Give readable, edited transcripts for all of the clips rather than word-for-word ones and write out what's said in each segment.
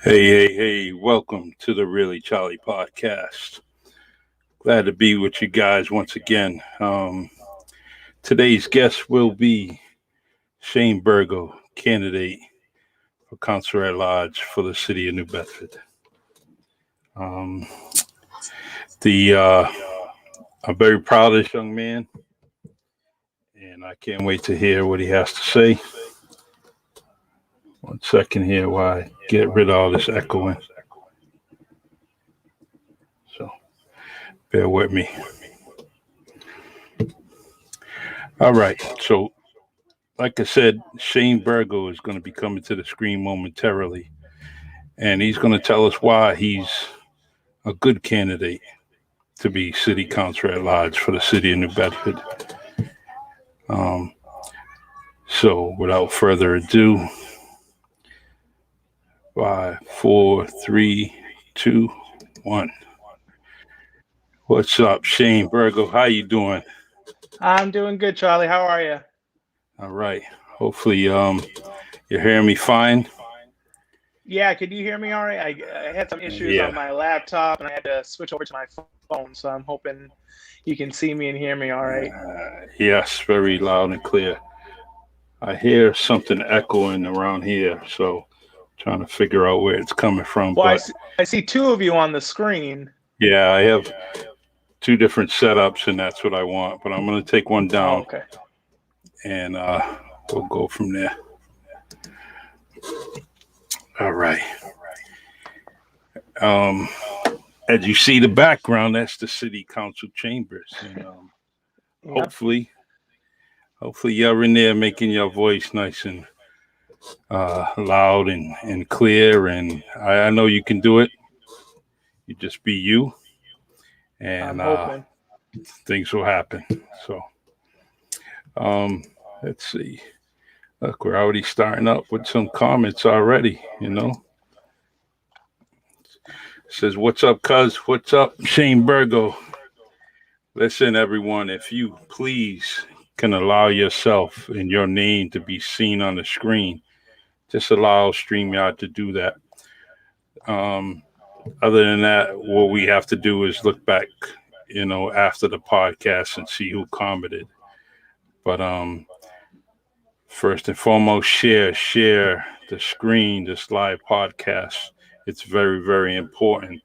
Hey, welcome to the Really Charlie podcast. Glad to be with you guys once again. Today's guest will be Shane Burgo, candidate for Councilor At-Large for the city of New Bedford. Um, the I'm very proud of this young man, and I can't wait to hear what he has to say. One second here while I get rid of all this echoing. So bear with me. All right. So, like I said, Shane Burgo is going to be coming to the screen momentarily, and he's going to tell us why he's a good candidate to be city councilor at large for the city of New Bedford. Um, so, without further ado, 5, 4, 3, 2, 1. What's up, Shane Burgo? How you doing? I'm doing good, Charlie. How are you? All right. Hopefully, you're hearing me fine. Yeah, could you hear me all right? I had some issues on Yeah. my laptop and I had to switch over to my phone, so I'm hoping you can see me and hear me all right. Yes, very loud and clear. I hear something echoing around here, so trying to figure out where it's coming from. Well, But I see two of you on the screen. yeah, I have two different setups, and that's what I want. But I'm going to take one Oh, down, okay. and we'll go from there. All right. Um, as you see the background, that's the city council chambers, and Yeah, hopefully, hopefully you're in there making your voice nice and loud and clear. And I know you can do it. You just be you, and I'm hoping. things will happen. So, um, let's see. Look, we're already starting up with some comments already. Says, "What's up, cuz? What's up, Shane Burgo?" Listen, everyone, if you please can allow yourself and your name to be seen on the screen, just allow StreamYard to do that. Um, Other than that, what we have to do is look back, after the podcast and see who commented. But first and foremost, share the screen, this live podcast. It's very, very important.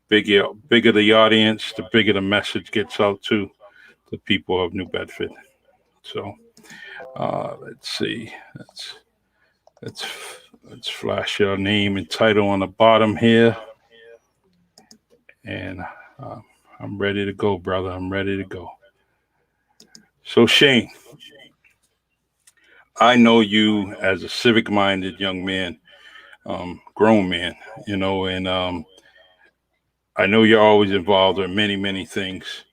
Bigger the audience, the bigger the message gets out to the people of New Bedford. So let's see. Let's let's flash your name and title on the bottom here, and uh, I'm ready to go, brother. I'm ready to go. So Shane, I know you as a civic-minded young man, grown man, and I know you're always involved in many, many things.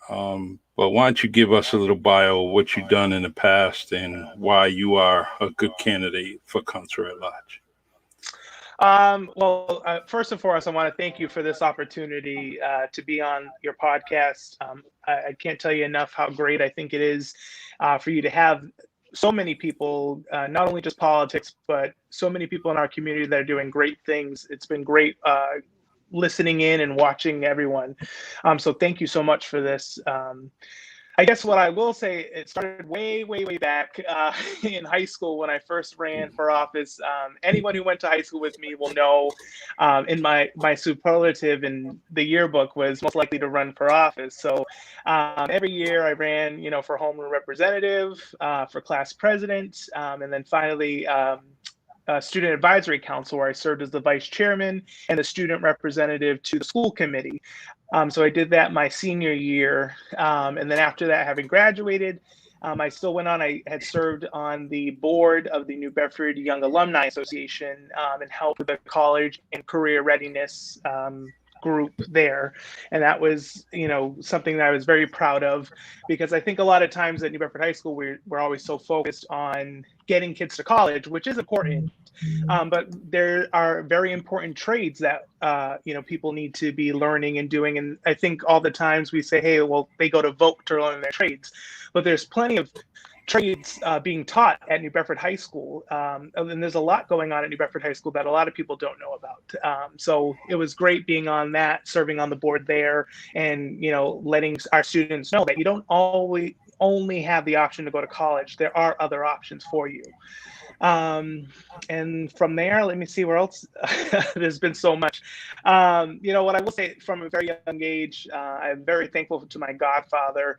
But why don't you give us a little bio of what you've done in the past and why you are a good candidate for Councilor at Large? Well, first and foremost, I want to thank you for this opportunity to be on your podcast. I can't tell you enough how great I think it is for you to have so many people, not only just politics, but so many people in our community that are doing great things. It's been great listening in and watching everyone. So thank you so much for this. I guess what I will say, it started way back in high school when I first ran for office. Anyone who went to high school with me will know in my superlative in the yearbook was most likely to run for office. So every year I ran, for homeroom representative, for class president, and then finally student advisory council where I served as the vice chairman and the student representative to the school committee. So I did that my senior year. And then after that, having graduated, I still went on. I had served on the board of the New Bedford Young Alumni Association and helped with the college and career readiness group there. And that was, something that I was very proud of because I think a lot of times at New Bedford High School, we're always so focused on getting kids to college, which is important. But there are very important trades that people need to be learning and doing. And I think all the times we say, hey, well, they go to voc to learn their trades, but there's plenty of trades being taught at New Bedford High School. And there's a lot going on at New Bedford High School that a lot of people don't know about. So it was great being on that, serving on the board there, and, you know, letting our students know that you don't always only have the option to go to college. There are other options for you. And from there, let me see where else. There's been so much. You know, what I will say, from a very young age, I'm very thankful to my godfather.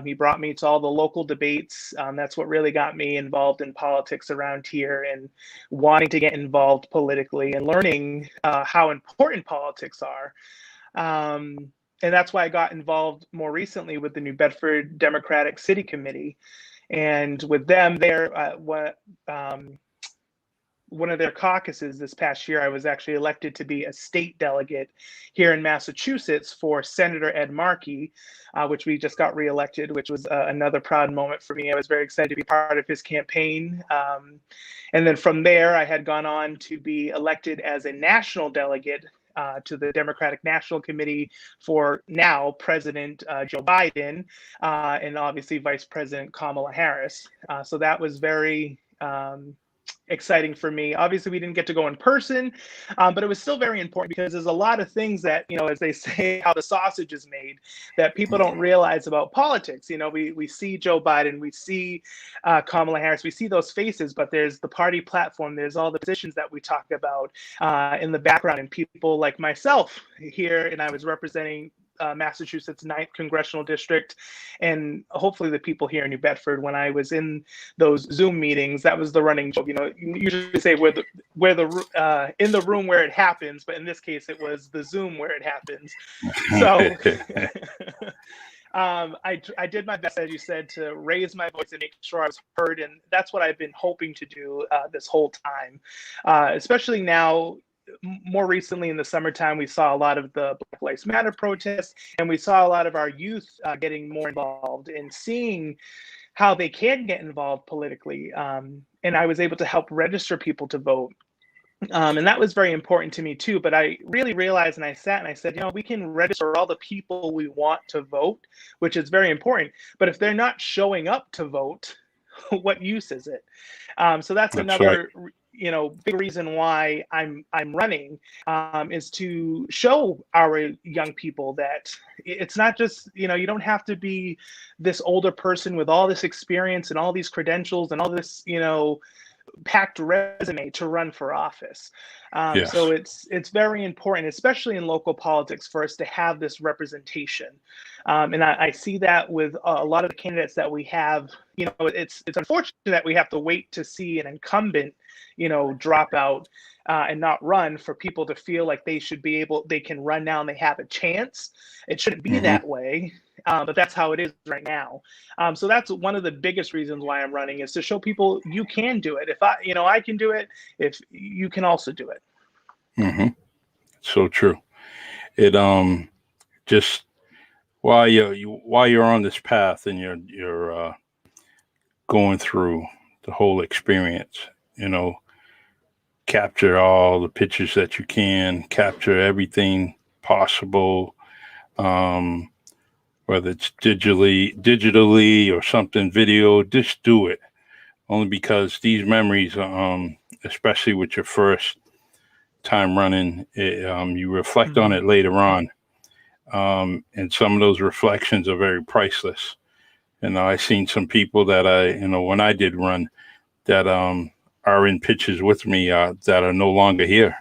He brought me to all the local debates. That's what really got me involved in politics around here, and wanting to get involved politically and learning how important politics are. And that's why I got involved more recently with the New Bedford Democratic City Committee. And with them, one of their caucuses this past year, I was actually elected to be a state delegate here in Massachusetts for Senator Ed Markey, which we just got reelected, which was another proud moment for me. I was very excited to be part of his campaign. And then from there, I had gone on to be elected as a national delegate to the Democratic National Committee for now President Joe Biden, and obviously Vice President Kamala Harris. So that was very exciting for me. Obviously, we didn't get to go in person, but it was still very important, because there's a lot of things that, you know, as they say, how the sausage is made, that people don't realize about politics. You know, we see Joe Biden, we see Kamala Harris, we see those faces, but there's the party platform, there's all the positions that we talk about in the background, and people like myself here, and I was representing Massachusetts 9th Congressional District, and hopefully the people here in New Bedford. When I was in those Zoom meetings, that was the running joke. You know, you usually say where the in the room where it happens, but in this case, it was the Zoom where it happens. So I did my best, as you said, to raise my voice and make sure I was heard, and that's what I've been hoping to do this whole time, especially now. More recently in the summertime, we saw a lot of the Black Lives Matter protests, and we saw a lot of our youth getting more involved in seeing how they can get involved politically. And I was able to help register people to vote. And that was very important to me too. But I really realized, and I sat and I said, you know, we can register all the people we want to vote, which is very important. But if they're not showing up to vote, what use is it? So that's another right. You know, big reason why I'm running, is to show our young people that it's not just, you know, you don't have to be this older person with all this experience and all these credentials and all this, you know, packed resume to run for office. Yes. So it's very important, especially in local politics, for us to have this representation. And I see that with a lot of the candidates that we have. You know, it's unfortunate that we have to wait to see an incumbent, you know, drop out and not run, for people to feel like they can run now and they have a chance. It shouldn't be that way. But that's how it is right now. So that's one of the biggest reasons why I'm running, is to show people you can do it. If I can do it, if you can also do it. So true. It just while you're on this path and you're going through the whole experience, you know, capture all the pictures that you can, capture everything possible. Whether it's digitally or something video, just do it. Only because these memories, especially with your first time running, you reflect on it later on. And some of those reflections are very priceless. And I've seen some people that when I did run, that are in pictures with me that are no longer here.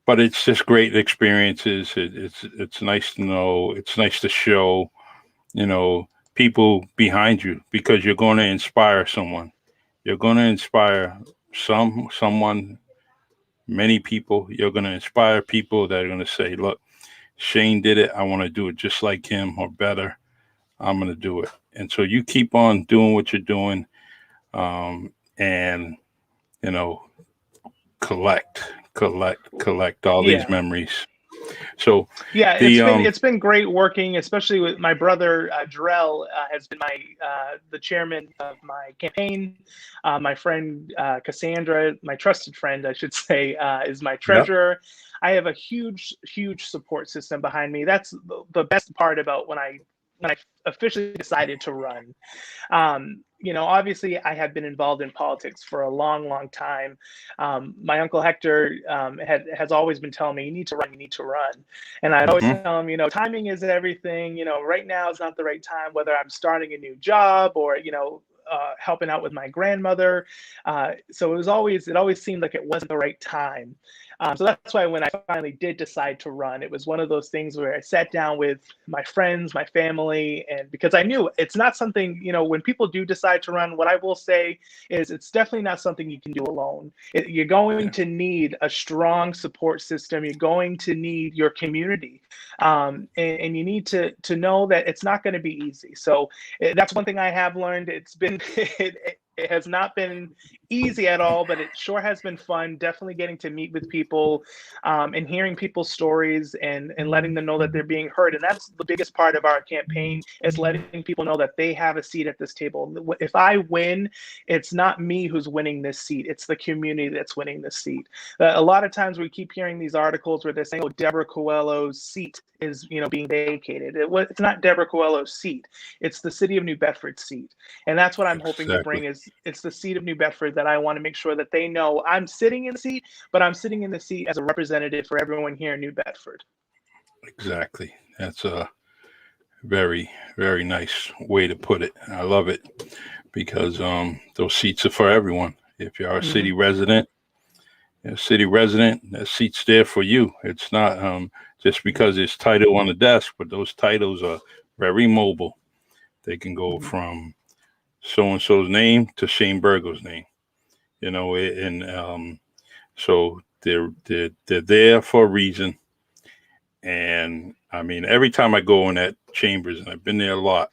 But it's just great experiences. It's nice to know. It's nice to show, you know, people behind you, because you're going to inspire someone. You're going to inspire someone, many people. You're going to inspire people that are going to say, look, Shane did it. I want to do it just like him or better. I'm going to do it. And so you keep on doing what you're doing, and, you know, collect all these memories. So it's been great working, especially with my brother Jarrell, has been the chairman of my campaign. My friend Cassandra, my trusted friend, I should say, is my treasurer. Yep. I have a huge support system behind me. That's the best part about when I when I officially decided to run. Obviously, I have been involved in politics for a long, long time. My uncle Hector has always been telling me, "You need to run. You need to run." And I'd always tell him, timing is everything. Right now is not the right time. Whether I'm starting a new job or helping out with my grandmother. So it always seemed like it wasn't the right time. So that's why when I finally did decide to run, it was one of those things where I sat down with my friends, my family, and because I knew it's not something, when people do decide to run, what I will say is it's definitely not something you can do alone. You're going to need a strong support system. You're going to need your community. And you need to know that it's not going to be easy. So that's one thing I have learned. It's been, it has not been easy at all, but it sure has been fun. Definitely getting to meet with people and hearing people's stories and letting them know that they're being heard. And that's the biggest part of our campaign, is letting people know that they have a seat at this table. If I win, it's not me who's winning this seat. It's the community that's winning this seat. A lot of times we keep hearing these articles where they're saying, "Oh, Deborah Coelho's seat is being vacated." It's not Deborah Coelho's seat. It's the city of New Bedford's seat. And that's what I'm hoping to bring, is it's the seat of New Bedford that I want to make sure that they know I'm sitting in the seat, but I'm sitting in the seat as a representative for everyone here in New Bedford. Exactly. That's a very, very nice way to put it. I love it because those seats are for everyone. If you're a city resident, that seat's there for you. It's not just because it's title on the desk, but those titles are very mobile. They can go from so-and-so's name to Shane Burgo's name, and so they're there for a reason. And I mean, every time I go in that chambers, and I've been there a lot,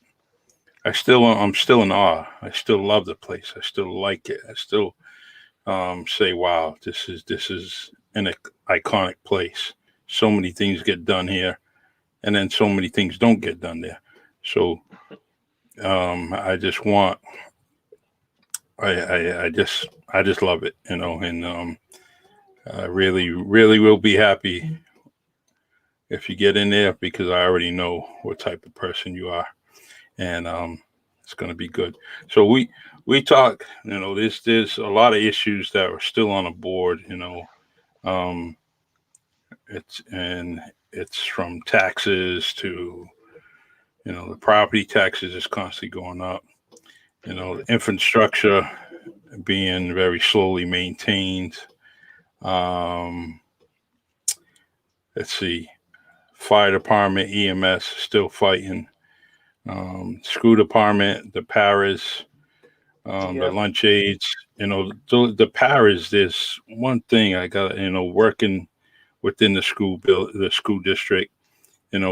I'm still in awe. I still love the place. I still like it. I still say, "Wow, this is an iconic place." So many things get done here, and then so many things don't get done there. So I just want, I just love it, and I really, really will be happy if you get in there, because I already know what type of person you are, and it's going to be good. So we talk, there's a lot of issues that are still on the board, um, it's from taxes to, the property taxes is constantly going up, the infrastructure being very slowly maintained. Um, let's see, fire department, EMS still fighting. School department, the paras, the lunch aides. The paras. There's one thing I got. Working within the school district,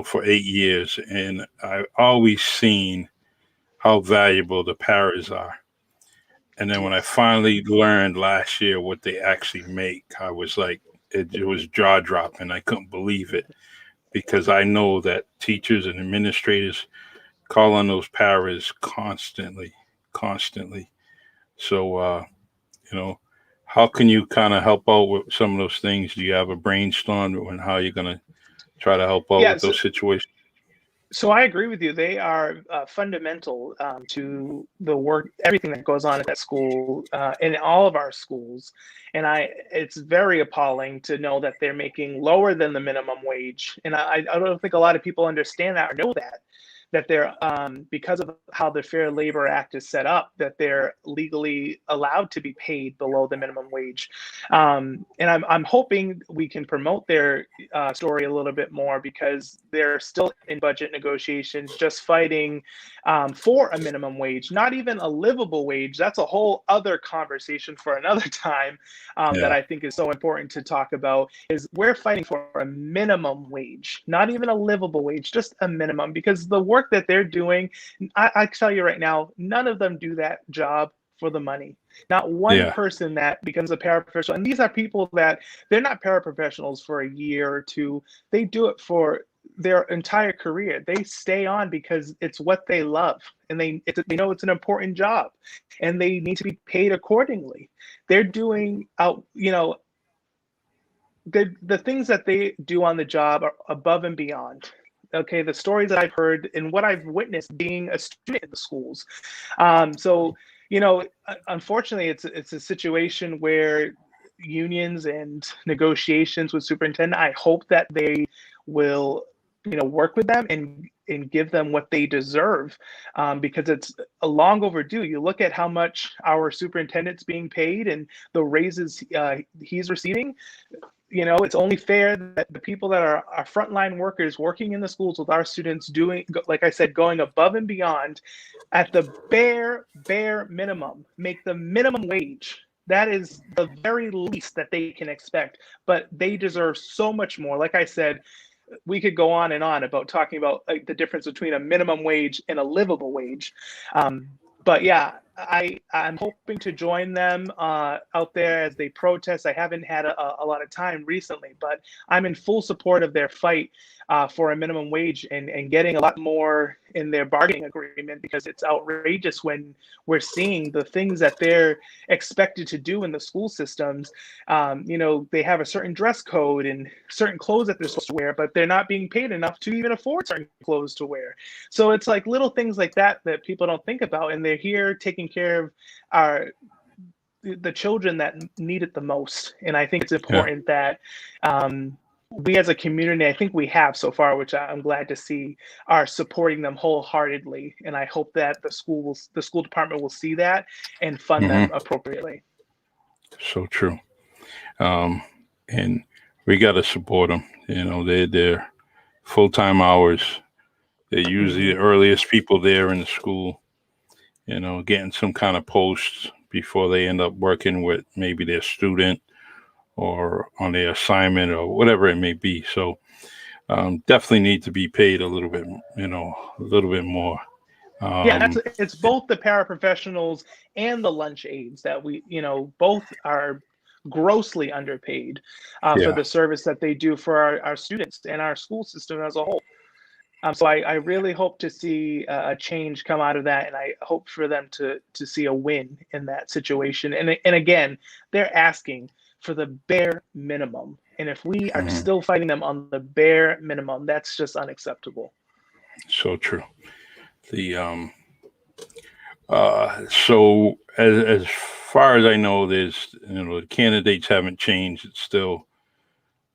for 8 years, and I've always seen how valuable the paras are. And then when I finally learned last year what they actually make, I was like, it was jaw dropping. I couldn't believe it, because I know that teachers and administrators call on those paras constantly. So, how can you kind of help out with some of those things? Do you have a brainstorm on how you're going to try to help out with those situations? So I agree with you. They are fundamental to the work, everything that goes on at that school, in all of our schools. And it's very appalling to know that they're making lower than the minimum wage. And I don't think a lot of people understand that or know that they're, because of how the Fair Labor Act is set up, that they're legally allowed to be paid below the minimum wage. And I'm hoping we can promote their story a little bit more, because they're still in budget negotiations, just fighting for a minimum wage, not even a livable wage. That's a whole other conversation for another time that I think is so important to talk about. Is we're fighting for a minimum wage, not even a livable wage, just a minimum, because the work that they're doing, I tell you right now, none of them do that job for the money. Not one person that becomes a paraprofessional, and these are people that they're not paraprofessionals for a year or two. They do it for their entire career. They stay on because it's what they love, and they know it's an important job, and they need to be paid accordingly. They're doing the things that they do on the job are above and beyond. okay, the stories that I've heard and what I've witnessed being a student in the schools. So, unfortunately, it's a situation where unions and negotiations with superintendent, I hope that they will, work with them and give them what they deserve, because it's a long overdue. You look at how much our superintendent's being paid and the raises he's receiving. It's only fair that the people that are our frontline workers working in the schools with our students doing, like I said, going above and beyond at the bare minimum, make the minimum wage. That is the very least that they can expect, but they deserve so much more. Like I said, we could go on and on about talking about like the difference between a minimum wage and a livable wage. But yeah, I'm hoping to join them out there as they protest. I haven't had a lot of time recently, but I'm in full support of their fight for a minimum wage and getting a lot more in their bargaining agreement, because it's outrageous when we're seeing the things that they're expected to do in the school systems. They have a certain dress code and certain clothes that they're supposed to wear, but they're not being paid enough to even afford certain clothes to wear. So it's like little things like that people don't think about, and they're here taking care of the children that need it the most. And I think it's important that we as a community, I think we have so far, which I'm glad to see, are supporting them wholeheartedly. And I hope that the school department will see that and fund them appropriately. So true. And we got to support them. They're full-time hours. They're usually the earliest people there in the school, getting some kind of posts before they end up working with maybe their student or on their assignment or whatever it may be. So definitely need to be paid a little bit, more. It's both the paraprofessionals and the lunch aides that we, both are grossly underpaid for the service that they do for our students and our school system as a whole. So I really hope to see a change come out of that, and I hope for them to see a win in that situation. And again, they're asking for the bare minimum, and if we are still fighting them on the bare minimum, that's just unacceptable. So true. The so as far as I know, there's the candidates haven't changed. It's still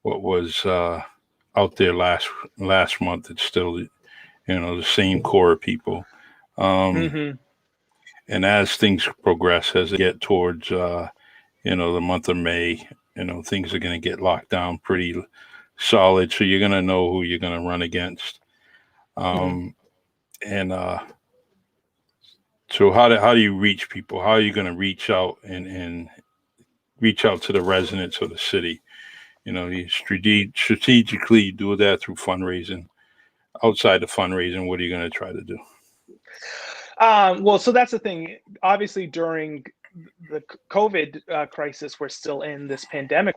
what was out there last month. It's still the same core of people. And as things progress, as they get towards the month of May, things are going to get locked down pretty solid. So you're going to know who you're going to run against. And so how do you reach people? How are you going to reach out and reach out to the residents of the city? You strategically do that through fundraising. Outside of fundraising, what are you going to try to do? Well, so that's the thing. Obviously, during the COVID crisis, we're still in this pandemic.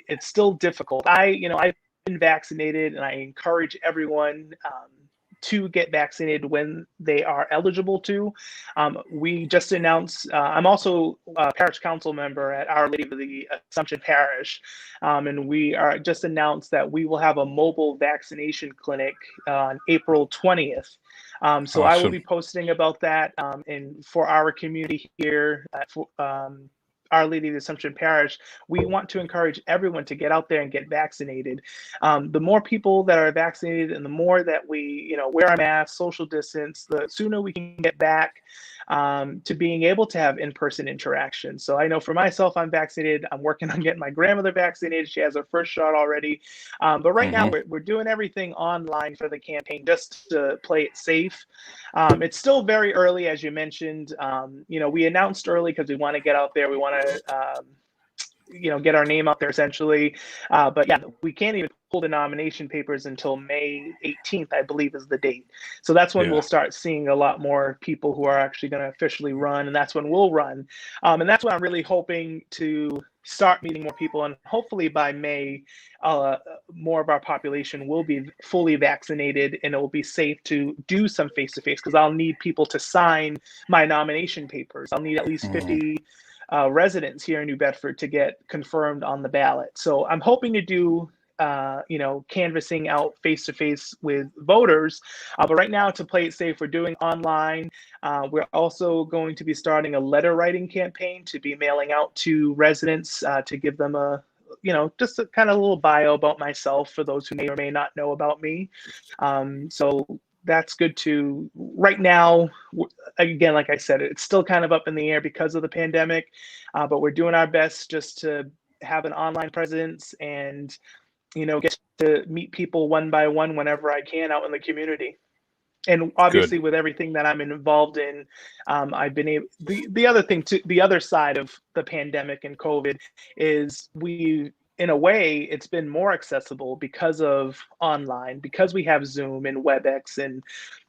It's still difficult. I've been vaccinated, and I encourage everyone to get vaccinated when they are eligible to. We just announced, I'm also a parish council member at Our Lady of the Assumption Parish, and we are just announced that we will have a mobile vaccination clinic on April 20th. So Awesome. I will be posting about that, and for our community here at Our Lady of the Assumption Parish, we want to encourage everyone to get out there and get vaccinated. The more people that are vaccinated and the more that we, wear our masks, social distance, the sooner we can get back to being able to have in-person interaction. So I know for myself, I'm vaccinated. I'm working on getting my grandmother vaccinated. She has her first shot already. But right now we're doing everything online for the campaign just to play it safe. It's still very early, as you mentioned. We announced early because we want to get out there. We want to get our name out there essentially. But yeah, we can't even pull the nomination papers until May 18th, I believe is the date. So that's when we'll start seeing a lot more people who are actually going to officially run, and that's when we'll run. And that's when I'm really hoping to start meeting more people, and hopefully by May, more of our population will be fully vaccinated, and it will be safe to do some face-to-face, because I'll need people to sign my nomination papers. I'll need at least 50 residents here in New Bedford to get confirmed on the ballot. So I'm hoping to do canvassing out face to face with voters. But right now, to play it safe, we're doing online. We're also going to be starting a letter writing campaign to be mailing out to residents to give them just a kind of little bio about myself for those who may or may not know about me. So that's good too. Right now, again, like I said, it's still kind of up in the air because of the pandemic, but we're doing our best just to have an online presence and, get to meet people one by one whenever I can out in the community. And obviously, Good. with everything that I'm involved in, I've been able. The other thing too, the other side of the pandemic and COVID is in a way, it's been more accessible because of online, because we have Zoom and WebEx and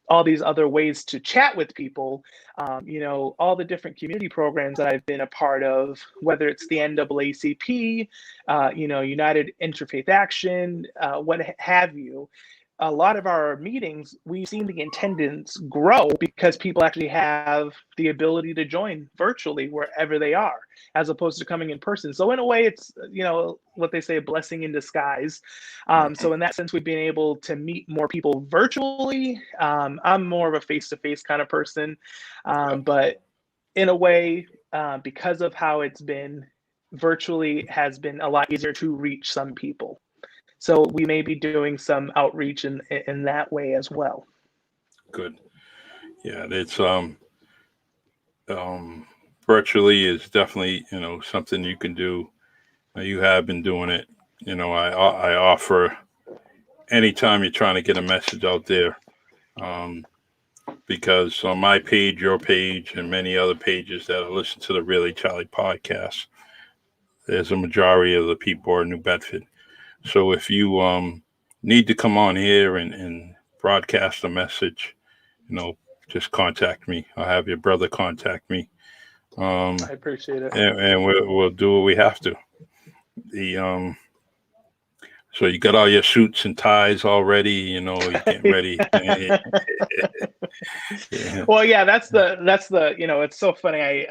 all these other ways to chat with people. All the different community programs that I've been a part of, whether it's the NAACP, United Interfaith Action, what have you. A lot of our meetings, we've seen the attendance grow because people actually have the ability to join virtually wherever they are, as opposed to coming in person. So in a way, it's, what they say, a blessing in disguise. So in that sense, we've been able to meet more people virtually. I'm more of a face-to-face kind of person, but in a way, because of how it's been, virtually has been a lot easier to reach some people. So we may be doing some outreach in that way as well. Good. Yeah, it's virtually is definitely something you can do. You have been doing it. I offer anytime you're trying to get a message out there, because on my page, your page, and many other pages that I listen to the Really Charlie podcast, there's a majority of the people are New Bedford. So if you need to come on here and broadcast a message, just contact me. I'll have your brother contact me. I appreciate it. And we'll do what we have to. So you got all your suits and ties already, you're getting ready. Yeah. Well, yeah, that's the it's so funny.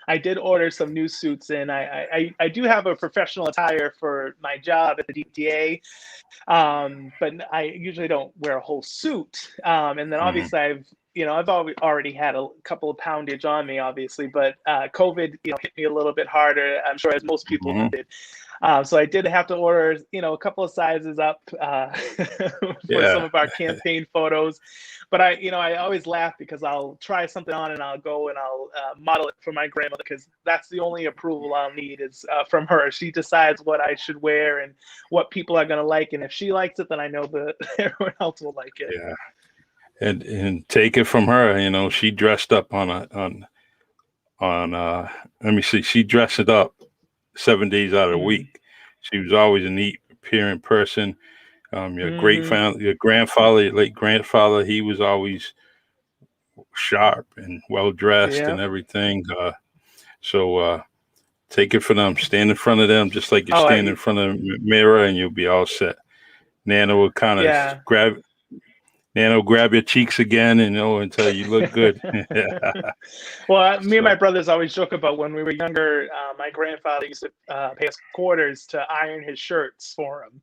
I did order some new suits, and I do have a professional attire for my job at the DTA, but I usually don't wear a whole suit. And then obviously I've already had a couple of poundage on me, obviously, but COVID hit me a little bit harder, I'm sure, as most people did. So I did have to order, a couple of sizes up for some of our campaign photos. But I always laugh because I'll try something on and I'll go and I'll model it for my grandmother, because that's the only approval I'll need is from her. She decides what I should wear and what people are going to like. And if she likes it, then I know that everyone else will like it. Yeah. And take it from her, she dressed up on let me see, she dressed it up 7 days out of the week. She was always a neat appearing person. Your your grandfather, late grandfather, he was always sharp and well dressed and everything. So take it from them. Stand in front of them just like you stand in front of the mirror, and you'll be all set. Nana will kind of grab your cheeks again, and until you look good. Well, me and my brothers always joke about when we were younger. My grandfather used to pay us quarters to iron his shirts for him.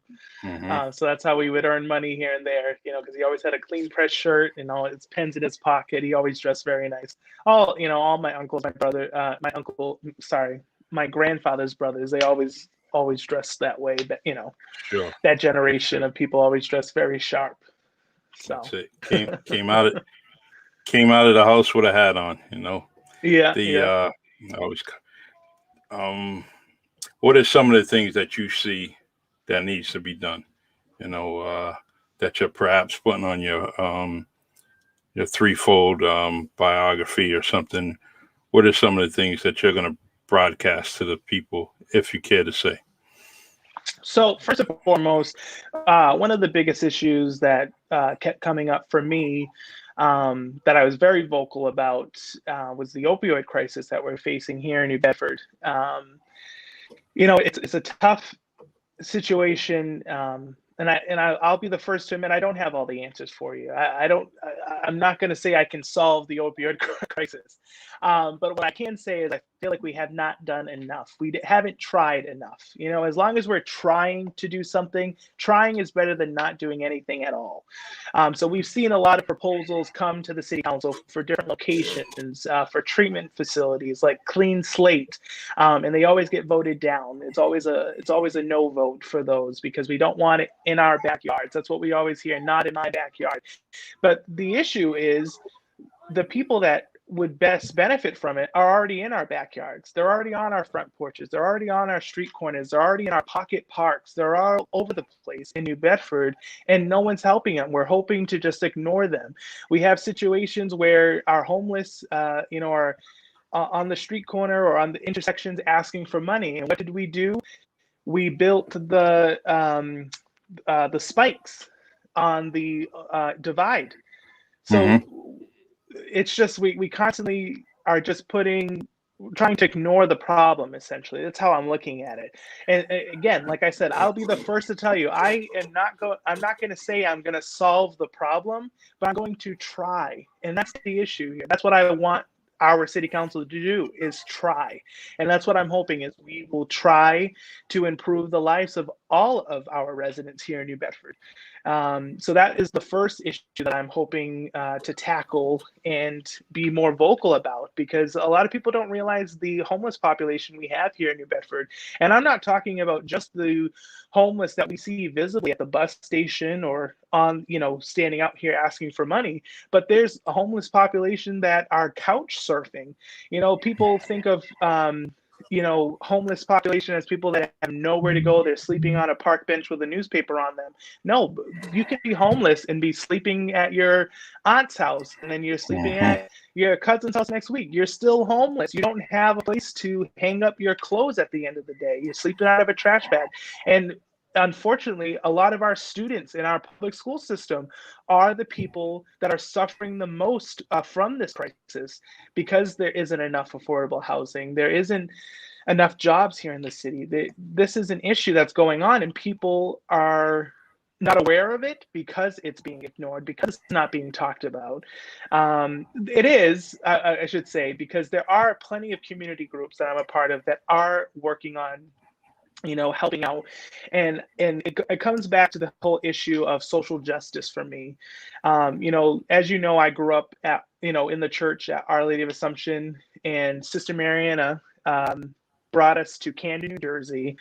So that's how we would earn money here and there, because he always had a clean press shirt and all his pens in his pocket. He always dressed very nice. All my uncles, my grandfather's brothers, they always dressed that way. But Sure. That generation of people always dressed very sharp. So that's it. Came out of the house with a hat on, Yeah. Always. What are some of the things that you see that needs to be done? That you're perhaps putting on your threefold biography or something. What are some of the things that you're going to broadcast to the people, if you care to say? So first and foremost, one of the biggest issues that kept coming up for me, that I was very vocal about, was the opioid crisis that we're facing here in New Bedford. It's a tough situation I'll be the first to admit I don't have all the answers for you. I'm not going to say I can solve the opioid crisis, but what I can say is I feel like we have not done enough. Haven't tried enough. You know, as long as we're trying to do something, trying is better than not doing anything at all. So we've seen a lot of proposals come to the city council for different locations, for treatment facilities, like clean slate, and they always get voted down. It's always a no vote for those because we don't want it in our backyards. That's what we always hear, not in my backyard. But the issue is the people that would best benefit from it are already in our backyards. They're already on our front porches. They're already on our street corners. They're already in our pocket parks. They're all over the place in New Bedford, and no one's helping them. We're hoping to just ignore them. We have situations where our homeless, are on the street corner or on the intersections asking for money. And what did we do? We built the spikes on the divide. So it's just we constantly are just trying to ignore the problem. Essentially, that's how I'm looking at it. And again, like I said, I'll be the first to tell you I'm not going to say I'm going to solve the problem, but I'm going to try. And that's the issue here. That's what I want our city council to do, is try. And that's what I'm hoping, is we will try to improve the lives of all of our residents here in New Bedford. So that is the first issue that I'm hoping to tackle and be more vocal about, because a lot of people don't realize the homeless population we have here in New Bedford. And I'm not talking about just the homeless that we see visibly at the bus station or on, standing out here asking for money, but there's a homeless population that are couch surfing. People think of homeless population as people that have nowhere to go. They're sleeping on a park bench with a newspaper on them. No, you can be homeless and be sleeping at your aunt's house, and then you're sleeping at your cousin's house next week. You're still homeless. You don't have a place to hang up your clothes at the end of the day. You're sleeping out of a trash bag. And unfortunately, a lot of our students in our public school system are the people that are suffering the most from this crisis, because there isn't enough affordable housing. There isn't enough jobs here in the city. This is an issue that's going on, and people are not aware of it because it's being ignored, because it's not being talked about. It is, I should say, because there are plenty of community groups that I'm a part of that are working on helping out. And it comes back to the whole issue of social justice for me. As I grew up at, in the church at Our Lady of Assumption, and Sister Mariana brought us to Camden, New Jersey,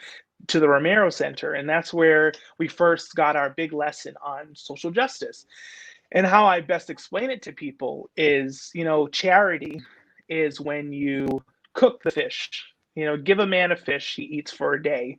to the Romero Center. And that's where we first got our big lesson on social justice. And how I best explain it to people is, charity is when you cook the fish. Give a man a fish, he eats for a day.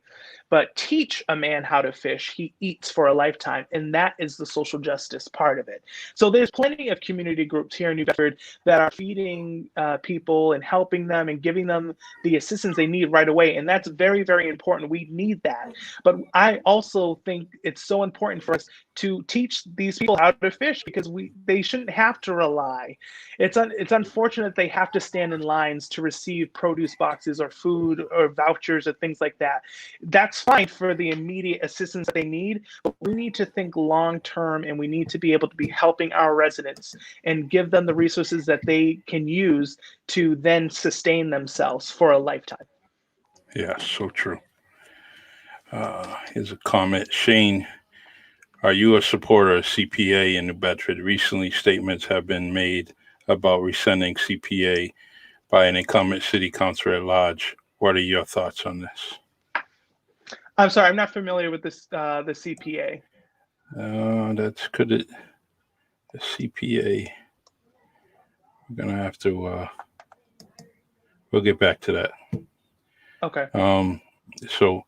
But teach a man how to fish, he eats for a lifetime. And that is the social justice part of it. So there's plenty of community groups here in New Bedford that are feeding people and helping them and giving them the assistance they need right away. And that's very, very important. We need that. But I also think it's so important for us to teach these people how to fish, because they shouldn't have to rely. It's unfortunate they have to stand in lines to receive produce boxes or food or vouchers or things like that. That's fine for the immediate assistance that they need, but we need to think long term, and we need to be able to be helping our residents and give them the resources that they can use to then sustain themselves for a lifetime. Yeah, so true. Here's a comment. Shane, are you a supporter of CPA in New Bedford? Recently, statements have been made about rescinding CPA by an incumbent city councilor at large. What are your thoughts on this? I'm sorry, I'm not familiar with this, the CPA. The CPA. We're gonna have to. We'll get back to that. Okay. So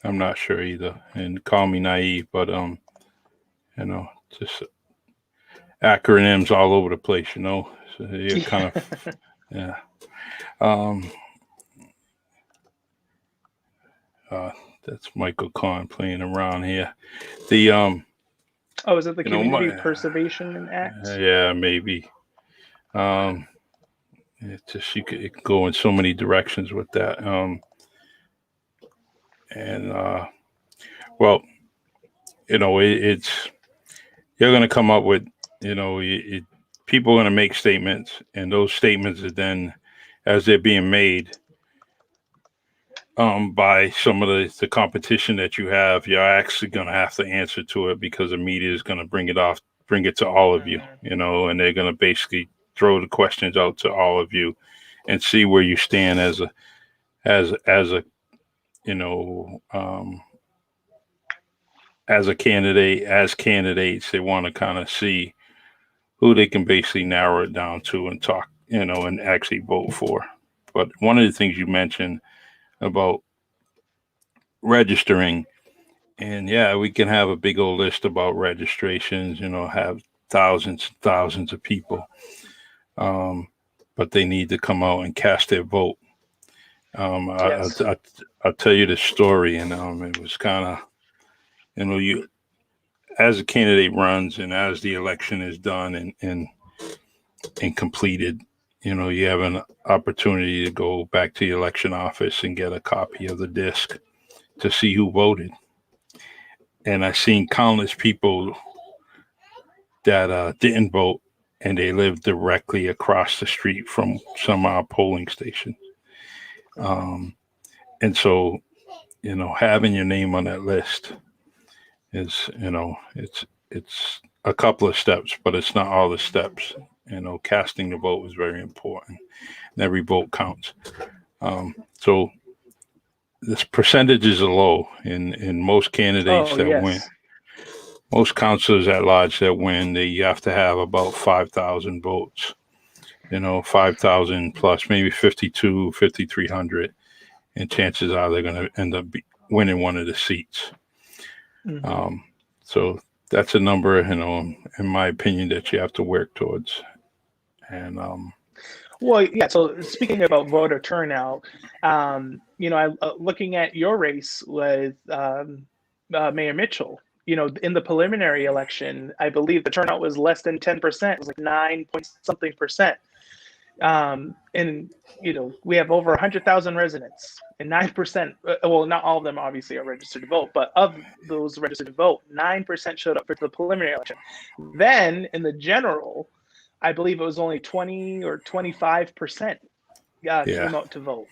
I'm not sure either, and call me naive, but just acronyms all over the place, So you're kind of, yeah. That's Michael Kahn playing around here. Is it the Community Preservation Act? Yeah, maybe. It's just it can go in so many directions with that. Well, it's you're going to come up with, people are going to make statements, and those statements are then, as they're being made, by some of the competition that you have, you're actually going to have to answer to it because the media is going to bring it to all of you, and they're going to basically throw the questions out to all of you and see where you stand as a you know as a candidate. As candidates, they want to kind of see who they can basically narrow it down to and talk, and actually vote for. But one of the things you mentioned about registering, and yeah, we can have a big old list about registrations, have thousands of people, but they need to come out and cast their vote. Yes. I'll tell you the story, and it was kind of, you, as a candidate runs and as the election is done and completed, you have an opportunity to go back to the election office and get a copy of the disc to see who voted. And I've seen countless people that didn't vote, and they live directly across the street from some of our polling stations. And so, having your name on that list is, it's a couple of steps, but it's not all the steps. Casting the vote is very important, and every vote counts. So this percentages are low in most candidates that win. Yes. Most councilors at large that win, they have to have about 5,000 votes. 5,000 plus maybe 5,300, and chances are they're going to end up winning one of the seats. So that's a number, in my opinion, that you have to work towards. And well, yeah. So speaking about voter turnout, looking at your race with Mayor Mitchell, in the preliminary election, I believe the turnout was less than 10%. It was like 9 point something percent. And we have over 100,000 residents, and 9%. Well, not all of them obviously are registered to vote, but of those registered to vote, 9% showed up for the preliminary election. Then in the general, I believe it was only 20 or 25% came out to vote.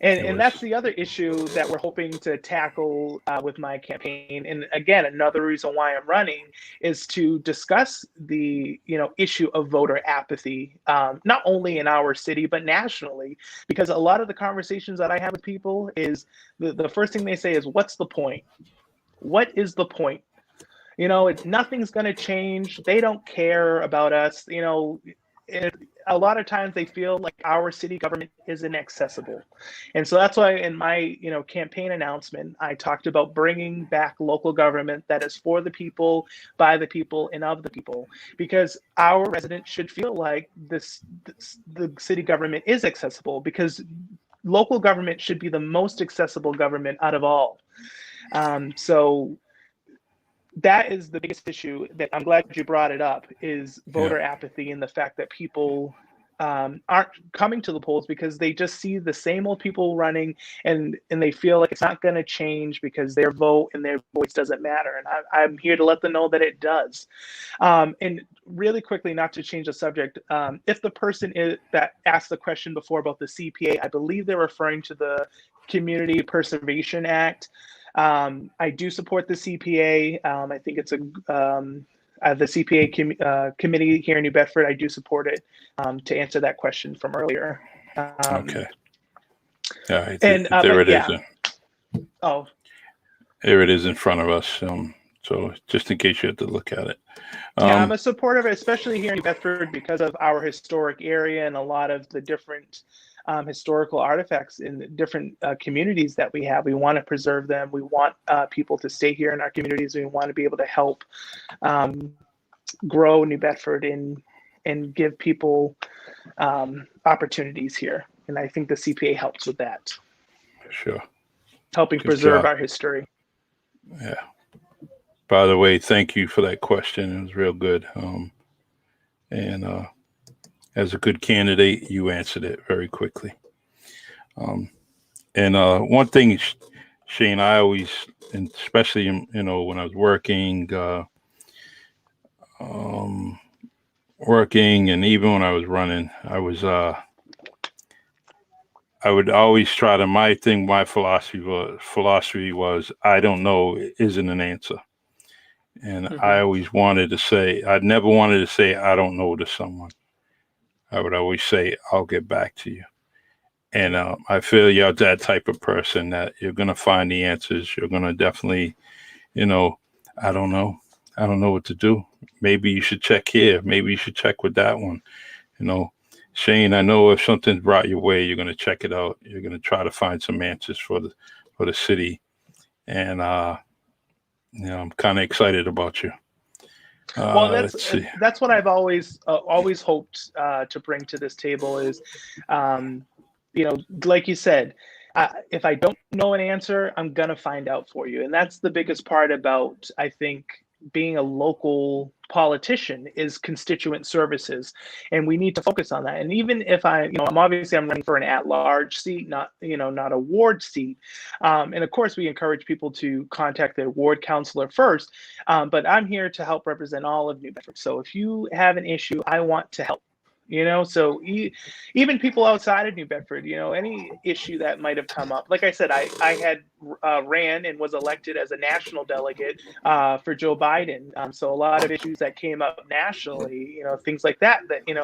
And that's the other issue that we're hoping to tackle with my campaign. And again, another reason why I'm running is to discuss the issue of voter apathy, not only in our city but nationally. Because a lot of the conversations that I have with people is the first thing they say is, "What's the point? What is the point? Nothing's going to change. They don't care about us." A lot of times they feel like our city government is inaccessible. And so that's why in my campaign announcement, I talked about bringing back local government that is for the people, by the people, and of the people, because our residents should feel like the city government is accessible, because local government should be the most accessible government out of all. So that is the biggest issue that I'm glad you brought it up, is voter apathy, and the fact that people aren't coming to the polls because they just see the same old people running, and they feel like it's not going to change because their vote and their voice doesn't matter. And I'm here to let them know that it does. And really quickly, not to change the subject, if the person that asked the question before about the CPA, I believe they're referring to the Community Preservation Act. I do support the CPA. I think it's the CPA committee here in New Bedford. I do support it, to answer that question from earlier. Okay. Yeah, And there it is. Oh, there it is in front of us. So just in case you have to look at it. yeah, I'm a supporter of it, especially here in New Bedford, because of our historic area and a lot of the different historical artifacts in different communities that we have. We want to preserve them. We want people to stay here in our communities. We want to be able to help grow New Bedford and give people opportunities here. And I think the CPA helps with that. Sure. Helping preserve our history. Yeah. By the way, thank you for that question. It was real good. And as a good candidate, you answered it very quickly. And one thing, Shane, I always, and especially when I was um, working, and even when I was running, I would always try to. My philosophy was I don't know isn't an answer, and I always wanted to say I never wanted to say I don't know to someone. I would always say I'll get back to you. And I feel you're that type of person that you're going to find the answers. You're going to definitely, you know, I don't know. I don't know what to do. Maybe you should check here. Maybe you should check with that one. You know, Shane, I know if something's brought your way, you're going to check it out. You're going to try to find some answers for the city. And, I'm kind of excited about you. Well, Let's see. that's what I've always hoped to bring to this table is, like you said, if I don't know an answer, I'm gonna find out for you, and that's the biggest part about, I think, being a local politician is constituent services, and we need to focus on that. And even if I'm running for an at-large seat, not a ward seat, and of course we encourage people to contact their ward councilor first, but I'm here to help represent all of New Bedford. So if you have an issue, I want to help. So even people outside of New Bedford, any issue that might have come up. Like I said, I had ran and was elected as a national delegate for Joe Biden. So a lot of issues that came up nationally, things like that,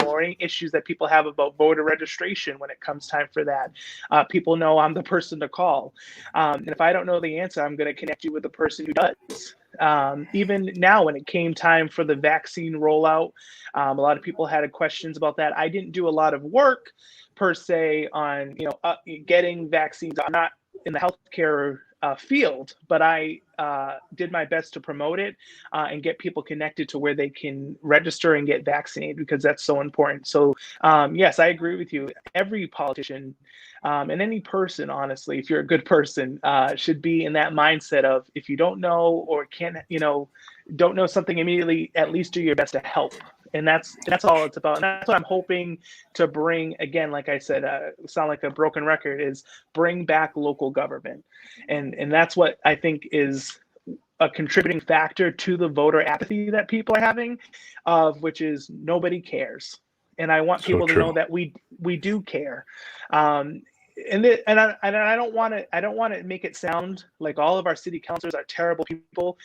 or any issues that people have about voter registration when it comes time for that. People know I'm the person to call. And if I don't know the answer, I'm going to connect you with the person who does. Even now, when it came time for the vaccine rollout, a lot of people had questions about that. I didn't do a lot of work per se on getting vaccines. I'm not in the healthcare field, but I did my best to promote it and get people connected to where they can register and get vaccinated, because that's so important. So yes, I agree with you. Every politician and any person, honestly, if you're a good person, should be in that mindset of, if you don't know or can't, don't know something immediately, at least do your best to help. And that's all it's about. And that's what I'm hoping to bring, again, like I said, sound like a broken record, is bring back local government. And that's what I think is a contributing factor to the voter apathy that people are having, which is nobody cares. And I want people to know that we do care. And I don't want to make it sound like all of our city councilors are terrible people.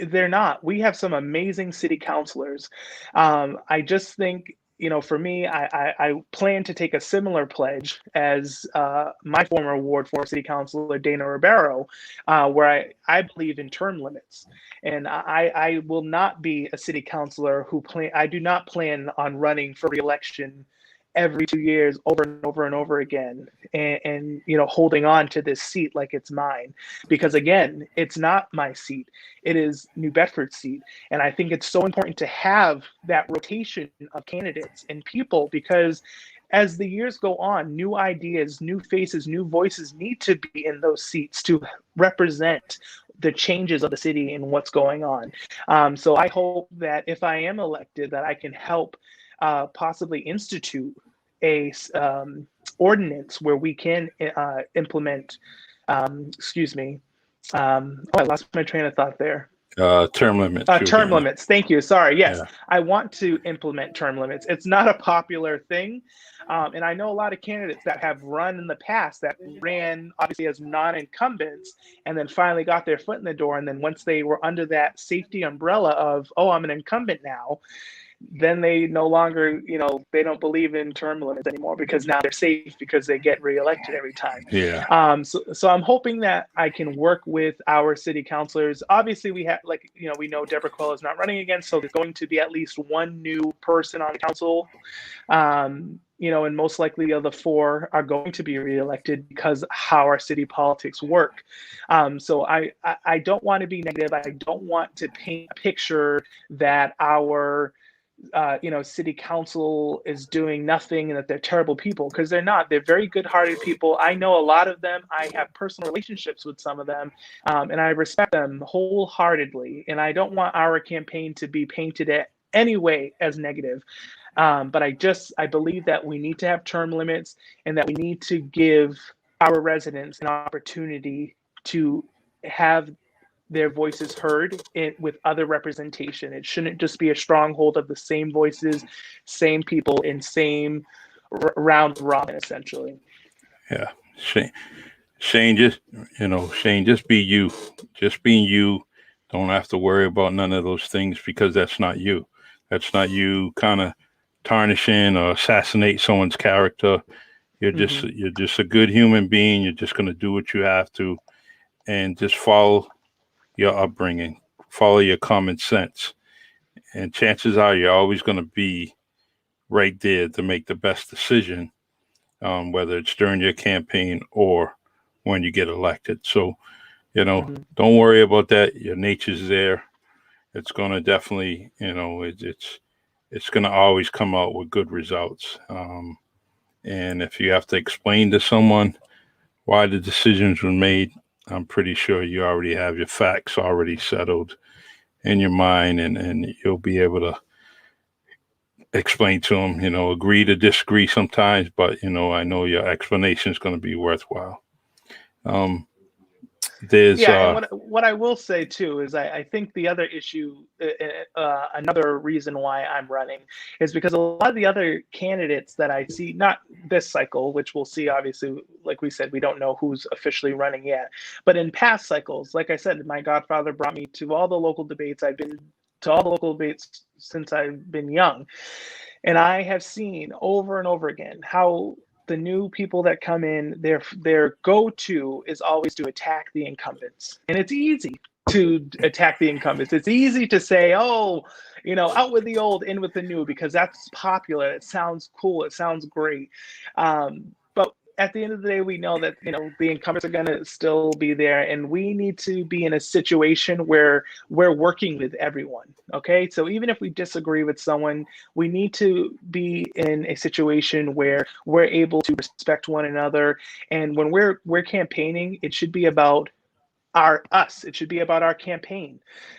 They're not. We have some amazing city councilors. I just think, for me, I plan to take a similar pledge as my former Ward 4 city councilor, Dana Ribeiro, where I believe in term limits. And I will not be a city councilor I do not plan on running for re-election every 2 years over and over and over again, and holding on to this seat like it's mine, because again, it's not my seat, it is New Bedford's seat. And I think it's so important to have that rotation of candidates and people, because as the years go on, new ideas, new faces, new voices need to be in those seats to represent the changes of the city and what's going on. So I hope that if I am elected, that I can help possibly institute a ordinance where we can implement, I lost my train of thought there. Term limits. Term limits. Thank you. Sorry. Yes, yeah. I want to implement term limits. It's not a popular thing. And I know a lot of candidates that have run in the past that ran obviously as non-incumbents and then finally got their foot in the door. And then once they were under that safety umbrella of, oh, I'm an incumbent now, then they no longer, they don't believe in term limits anymore, because now they're safe because they get reelected every time. Yeah. So I'm hoping that I can work with our city councilors. Obviously, we have, we know Deborah Quell is not running again, so there's going to be at least one new person on the council. And most likely the other four are going to be reelected because how our city politics work. So I don't want to be negative. I don't want to paint a picture that our city council is doing nothing and that they're terrible people, because they're not. They're very good-hearted people. I know a lot of them. I have personal relationships with some of them, and I respect them wholeheartedly. And I don't want our campaign to be painted at any way as negative. But I believe that we need to have term limits, and that we need to give our residents an opportunity to have their voices heard with other representation. It shouldn't just be a stronghold of the same voices, same people, in same round robin, essentially. Yeah, Shane, Shane, just be you. Just being you. Don't have to worry about none of those things because that's not you. That's not you kind of tarnishing or assassinate someone's character. You're just a good human being. You're just gonna do what you have to, and just follow your upbringing, follow your common sense, and chances are you're always gonna be right there to make the best decision, whether it's during your campaign or when you get elected. So, don't worry about that. Your nature's there. It's gonna definitely, it's gonna always come out with good results. And if you have to explain to someone why the decisions were made, I'm pretty sure you already have your facts already settled in your mind, and you'll be able to explain to them, agree to disagree sometimes, but, I know your explanation is going to be worthwhile. And what I will say too is I think the other issue, another reason why I'm running, is because a lot of the other candidates that I see, not this cycle, which we'll see, obviously, like we said, we don't know who's officially running yet, but in past cycles, like I said, my godfather brought me to all the local debates. I've been to all the local debates since I've been young, and I have seen over and over again how the new people that come in, their go-to is always to attack the incumbents. And it's easy to attack the incumbents. It's easy to say, oh, out with the old, in with the new, because that's popular. It sounds cool. It sounds great. But at the end of the day, we know that, the incumbents are going to still be there, and we need to be in a situation where we're working with everyone. Okay. So even if we disagree with someone, we need to be in a situation where we're able to respect one another. And when we're campaigning, it should be about us. It should be about our campaign.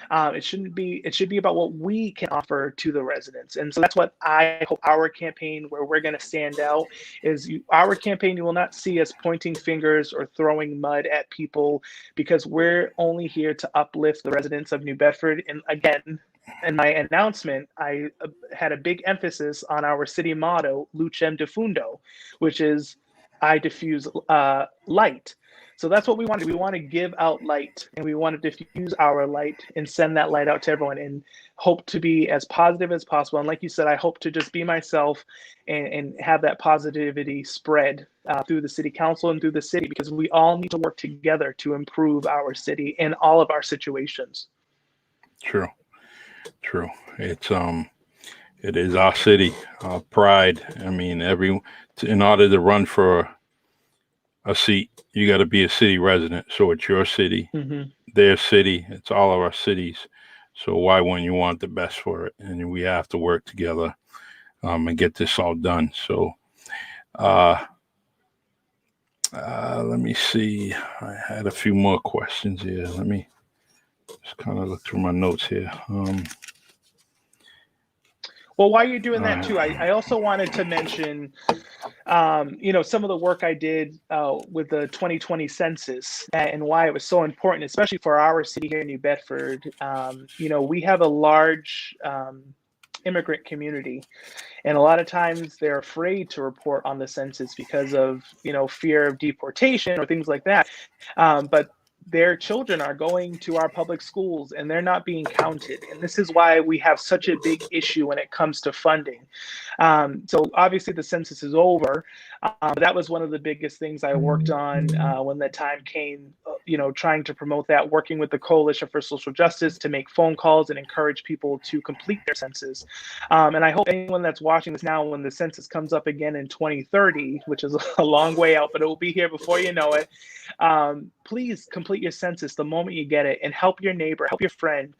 It should be about what we can offer to the residents. And so that's what I hope our campaign, where we're going to stand out, is our campaign. You will not see us pointing fingers or throwing mud at people, because we're only here to uplift the residents of New Bedford. And again, in my announcement, I had a big emphasis on our city motto, Lucem Diffundo, which is I diffuse light. So that's what we want to do. We want to give out light, and we want to diffuse our light and send that light out to everyone, and hope to be as positive as possible. And like you said, I hope to just be myself and have that positivity spread through the city council and through the city, because we all need to work together to improve our city in all of our situations. True. It is our city, our pride. I mean, in order to run for a seat, you got to be a city resident. So it's your city, their city. It's all of our cities. So why wouldn't you want the best for it? And we have to work together and get this all done. So let me see. I had a few more questions here. Let me just kind of look through my notes here. Well, while you're doing that too, I also wanted to mention, some of the work I did with the 2020 census, and why it was so important, especially for our city here in New Bedford. We have a large immigrant community, and a lot of times they're afraid to report on the census because of, fear of deportation or things like that. But their children are going to our public schools, and they're not being counted. And this is why we have such a big issue when it comes to funding. So obviously the census is over. That was one of the biggest things I worked on when the time came, trying to promote that, working with the Coalition for Social Justice to make phone calls and encourage people to complete their census. And I hope anyone that's watching this now, when the census comes up again in 2030, which is a long way out, but it will be here before you know it, please complete your census the moment you get it, and help your neighbor, help your friend,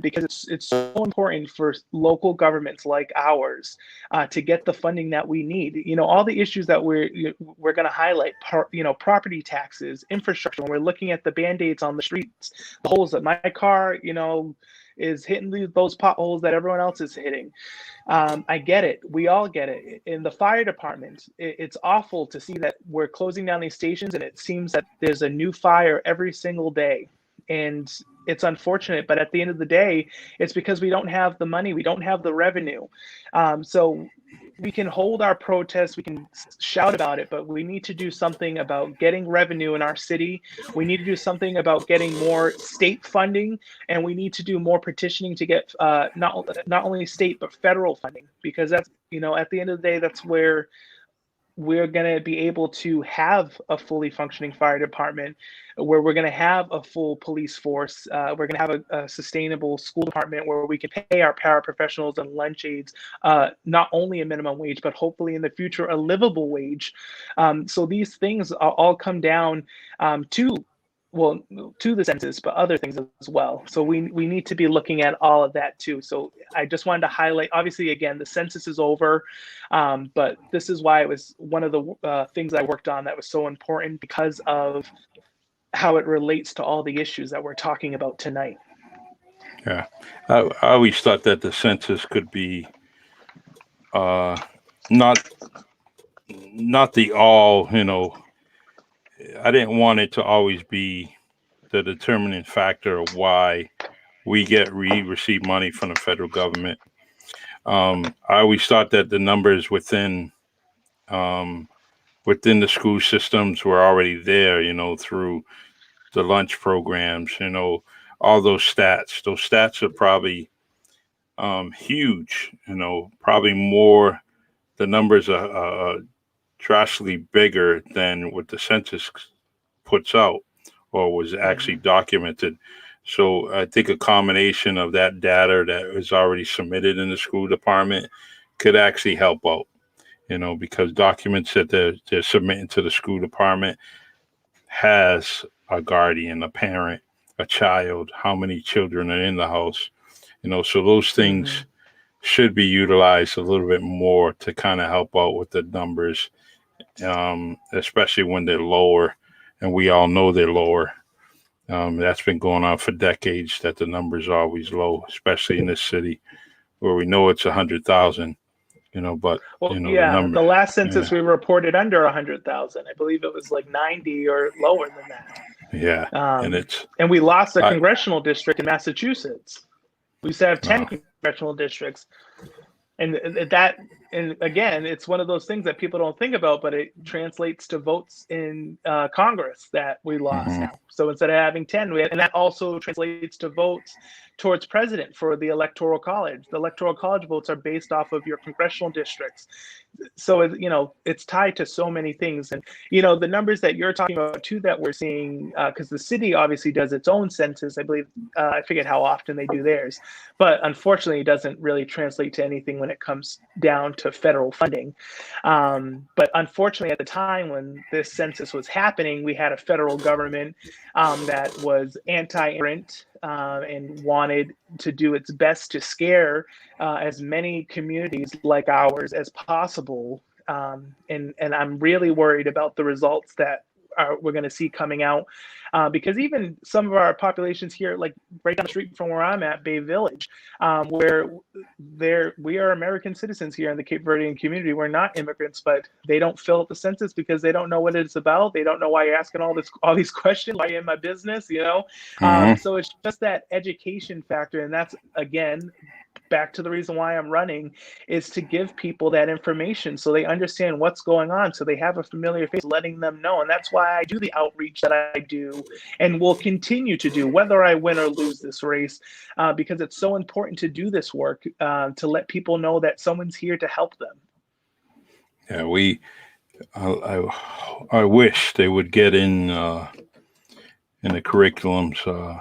because it's so important for local governments like ours to get the funding that we need. All the issues that we're going to highlight, property taxes, infrastructure. When we're looking at the band-aids on the streets, the holes that my car, is hitting those potholes that everyone else is hitting. I get it. We all get it. In the fire department, it's awful to see that we're closing down these stations and it seems that there's a new fire every single day. And it's unfortunate, but at the end of the day, it's because we don't have the money, we don't have the revenue. So we can hold our protests, we can shout about it, but we need to do something about getting revenue in our city. We need to do something about getting more state funding, and we need to do more petitioning to get not only state but federal funding, because that's, at the end of the day, that's where we're going to be able to have a fully functioning fire department, where we're going to have a full police force. We're going to have a sustainable school department where we can pay our paraprofessionals and lunch aides not only a minimum wage, but hopefully in the future a livable wage. So these things all come down to the census, but other things as well. So we need to be looking at all of that too. So I just wanted to highlight, obviously, again, the census is over, but this is why it was one of the things I worked on that was so important, because of how it relates to all the issues that we're talking about tonight. Yeah, I always thought that the census could be not the all, I didn't want it to always be the determining factor of why we receive money from the federal government. I always thought that the numbers within the school systems were already there, through the lunch programs, all those stats. Those stats are probably huge, probably more. The numbers are drastically bigger than what the census puts out or was actually documented. So I think a combination of that data that is already submitted in the school department could actually help out, because documents that they're submitting to the school department has a guardian, a parent, a child, how many children are in the house, so those things should be utilized a little bit more to kind of help out with the numbers, especially when they're lower, and we all know they're lower. That's been going on for decades, that the numbers are always low, especially in this city where we know it's 100,000, but the last census we reported under 100,000. I believe it was like 90 or lower than that. Yeah, and we lost a congressional district in Massachusetts. We used to have 10 congressional districts, and again, it's one of those things that people don't think about, but it translates to votes in Congress that we lost now. So instead of having 10, and that also translates to votes towards president for the Electoral College. The Electoral College votes are based off of your congressional districts. So, it's tied to so many things. And, the numbers that you're talking about too, that we're seeing, because the city obviously does its own census. I believe, I forget how often they do theirs, but unfortunately it doesn't really translate to anything when it comes down to federal funding. But unfortunately, at the time when this census was happening, we had a federal government that was anti-immigrant and wanted to do its best to scare as many communities like ours as possible. And I'm really worried about the results that we're going to see coming out, because even some of our populations here, like right down the street from where I'm at, Bay Village, where we are American citizens here in the Cape Verdean community. We're not immigrants, but they don't fill out the census because they don't know what it's about. They don't know why you're asking all these questions. Why are you in my business? So it's just that education factor, and that's, again, back to the reason why I'm running, is to give people that information so they understand what's going on, so they have a familiar face letting them know. And that's why I do the outreach that I do and will continue to do, whether I win or lose this race, because it's so important to do this work, to let people know that someone's here to help them. Yeah, I wish they would get in the curriculums,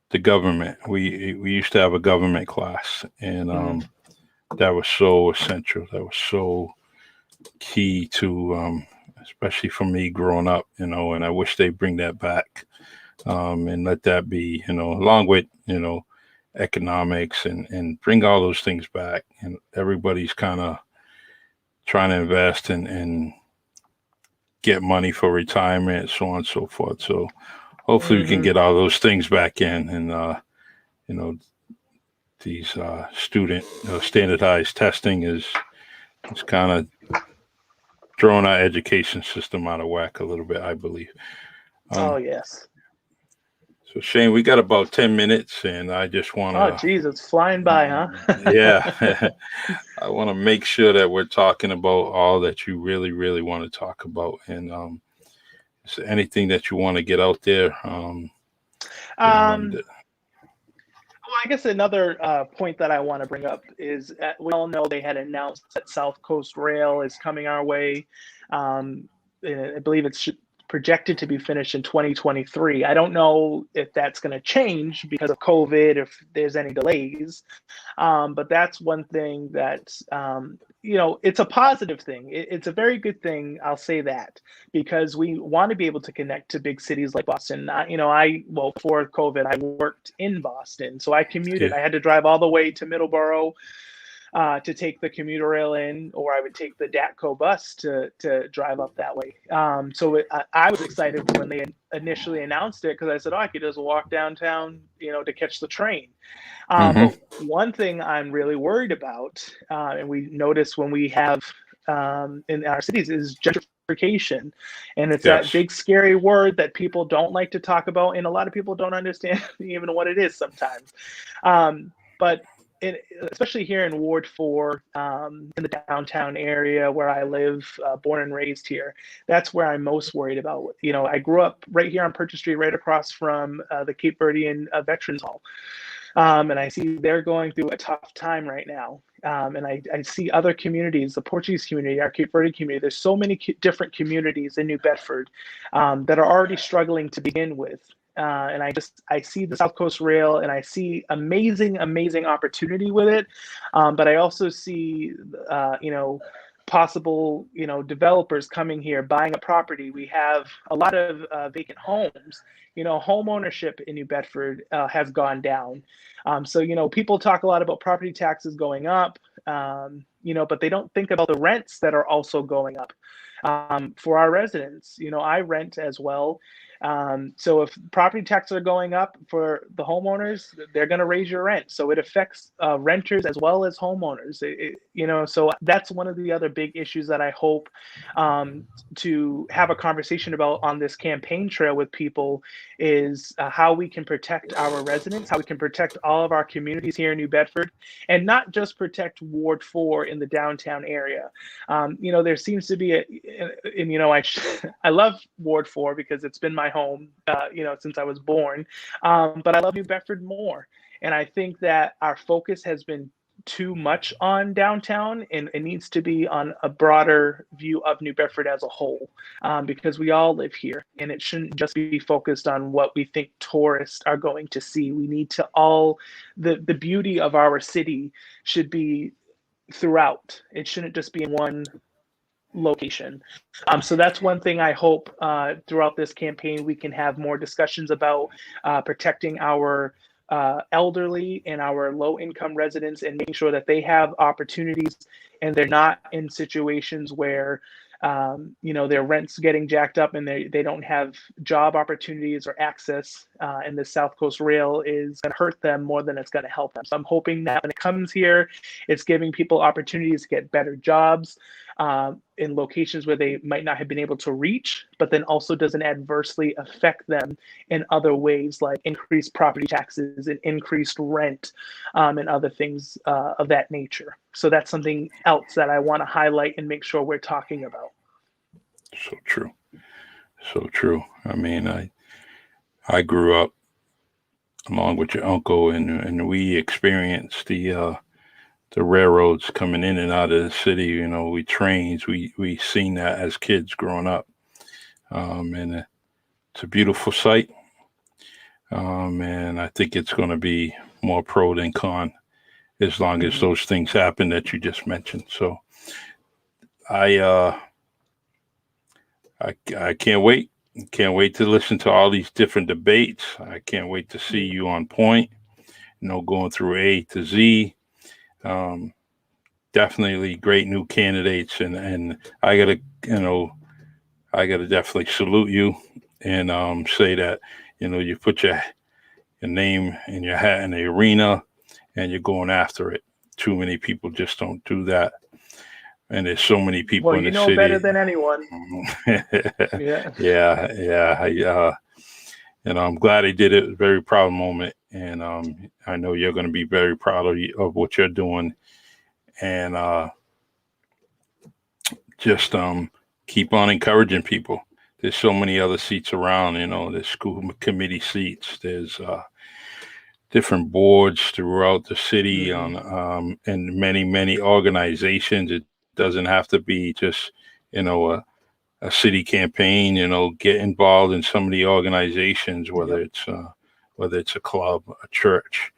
the government. We used to have a government class, and that was so essential. That was so key to, especially for me growing up, and I wish they bring that back, and let that be, along with, economics and bring all those things back. And everybody's kind of trying to invest and get money for retirement, so on and so forth. So hopefully we can get all those things back in, and these student standardized testing is kind of throwing our education system out of whack a little bit, I believe. Oh, yes. So Shane, we got about 10 minutes, and I just want Oh, to, geez, it's flying by, huh? yeah, I want to make sure that we're talking about all that you really, really want to talk about. And is there anything that you want to get out there? Um, Well, I guess another point that I want to bring up is we all know they had announced that South Coast Rail is coming our way. I believe it's projected to be finished in 2023. I don't know if that's going to change because of COVID, if there's any delays. But that's one thing that, it's a positive thing. It's a very good thing. I'll say that because we want to be able to connect to big cities like Boston. Before COVID, I worked in Boston. So I commuted. Yeah. I had to drive all the way to Middleborough to take the commuter rail in, or I would take the DATCO bus to drive up that way. I was excited when they initially announced it because I said, I could just walk downtown, to catch the train. But one thing I'm really worried about, and we notice when we have in our cities, is gentrification. And it's that big, scary word that people don't like to talk about, and a lot of people don't understand even what it is sometimes. Especially here in Ward 4, in the downtown area where I live, born and raised here, that's where I'm most worried about. I grew up right here on Purchase Street, right across from the Cape Verdean Veterans Hall. And I see they're going through a tough time right now. And I see other communities, the Portuguese community, our Cape Verde community. There's so many different communities in New Bedford that are already struggling to begin with. And I see the South Coast Rail, and I see amazing opportunity with it. But I also see, possible, developers coming here, buying a property. We have a lot of vacant homes. Home ownership in New Bedford has gone down. So people talk a lot about property taxes going up, but they don't think about the rents that are also going up for our residents. I rent as well. So if property taxes are going up for the homeowners, they're going to raise your rent. So it affects renters as well as homeowners. So that's one of the other big issues that I hope to have a conversation about on this campaign trail with people is how we can protect our residents, how we can protect all of our communities here in New Bedford, and not just protect Ward 4 in the downtown area. There seems to be I love Ward 4 because it's been my home, since I was born. But I love New Bedford more. And I think that our focus has been too much on downtown, and it needs to be on a broader view of New Bedford as a whole, because we all live here, and it shouldn't just be focused on what we think tourists are going to see. We need to the beauty of our city should be throughout. It shouldn't just be in one location. So that's one thing I hope throughout this campaign we can have more discussions about protecting our elderly and our low-income residents, and making sure that they have opportunities and they're not in situations where their rent's getting jacked up and they don't have job opportunities or access, and the South Coast Rail is going to hurt them more than it's going to help them. So I'm hoping that when it comes here, it's giving people opportunities to get better jobs in locations where they might not have been able to reach, but then also doesn't adversely affect them in other ways, like increased property taxes and increased rent, and other things of that nature. So that's something else that I want to highlight and make sure we're talking about. So true. So true. I mean, I grew up along with your uncle, and we experienced the railroads coming in and out of the city. We seen that as kids growing up, and it's a beautiful sight. And I think it's going to be more pro than con, as long as those things happen that you just mentioned. So I can't wait. Can't wait to listen to all these different debates. I can't wait to see you on point, going through A to Z. Definitely great new candidates, and I gotta definitely salute you and say that you put your name and your hat in the arena, and you're going after it. Too many people just don't do that. And there's so many people Well, in you the know city. better than anyone. Yeah. Yeah. I'm glad they did it. It was a very proud moment. And I know you're going to be very proud of what you're doing. And just keep on encouraging people. There's so many other seats around, there's school committee seats. There's different boards throughout the city and many organizations. It doesn't have to be just, a city campaign, get involved in some of the organizations, whether it's a club, a church,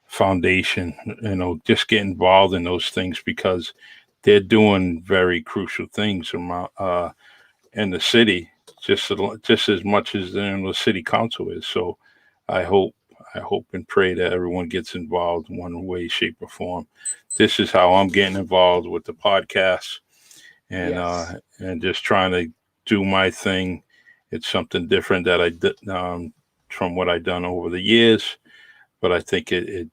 foundation, just get involved in those things because they're doing very crucial things in the city, just as much as the city council is. So I hope and pray that everyone gets involved in one way, shape, or form. This is how I'm getting involved with the podcast and just trying to do my thing. It's something different that I did from what I've done over the years, but I think it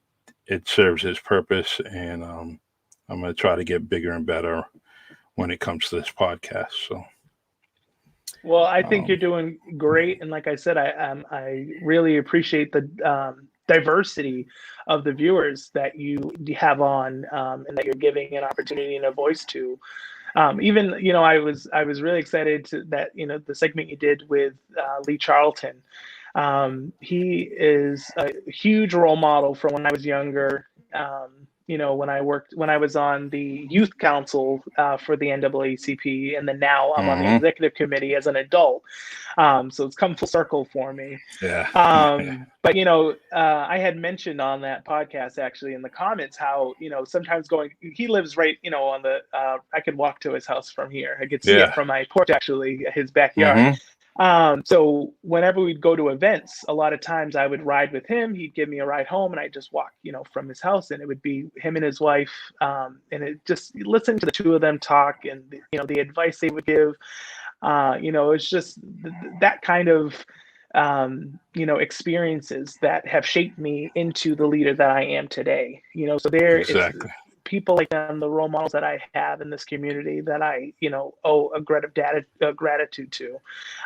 serves its purpose, and I'm going to try to get bigger and better when it comes to this podcast. So. Well, I think you're doing great, and like I said, I really appreciate the diversity of the viewers that you have on, and that you're giving an opportunity and a voice to. Even I was really excited that the segment you did with Lee Charlton. He is a huge role model from when I was younger. When I was on the youth council for the NAACP, and then now I'm on the executive committee as an adult. So it's come full circle for me. Yeah. But I had mentioned on that podcast actually in the comments how sometimes he lives right on the I could walk to his house from here. I could see it from my porch, actually, his backyard. So whenever we'd go to events, a lot of times I would ride with him. He'd give me a ride home, and I'd just walk, from his house, and it would be him and his wife. And it just listen to the two of them talk, and the advice they would give. It's just that kind of experiences that have shaped me into the leader that I am today. So it's people like them, the role models that I have in this community that I, owe a gratitude to.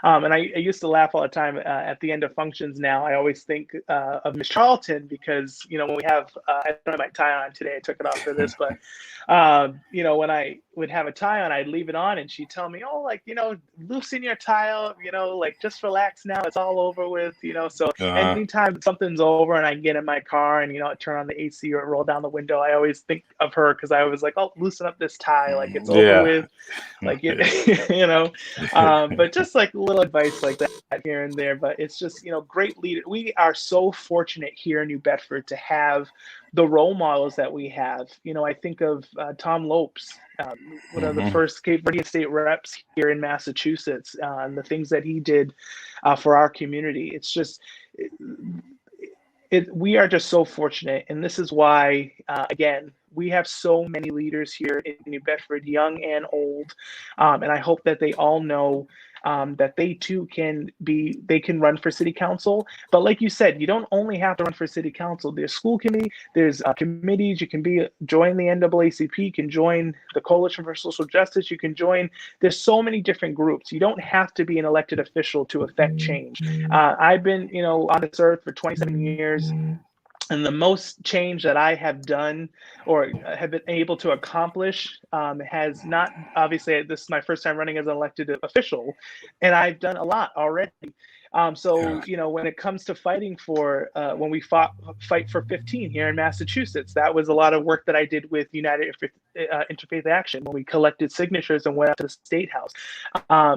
And I used to laugh all the time at the end of functions. Now I always think of Miss Charlton because, when we have, I don't have my tie on today, I took it off for this, but, when I would have a tie on, I'd leave it on and she'd tell me, loosen your tie up, just relax now, it's all over with, so anytime something's over and I get in my car and, I turn on the AC or roll down the window, I always think of her because I was like, loosen up this tie, like it's over with, but just like little advice like that here and there. But it's just, great leader. We are so fortunate here in New Bedford to have the role models that we have. I think of Tom Lopes, one of the first Cape Verdean state reps here in Massachusetts, and the things that he did for our community. It's just, we are just so fortunate. And this is why, again, we have so many leaders here in New Bedford, young and old. And I hope that they all know that they too can run for city council. But like you said, you don't only have to run for city council. There's school committee, there's committees. You can join the NAACP, you can join the Coalition for Social Justice, you can join. There's so many different groups. You don't have to be an elected official to affect change. I've been, on this earth for 27 years. And the most change that I have done or have been able to accomplish has not, obviously, this is my first time running as an elected official, and I've done a lot already. When it comes to fighting for, when we fight for 15 here in Massachusetts, that was a lot of work that I did with United Interfaith Action when we collected signatures and went up to the State House.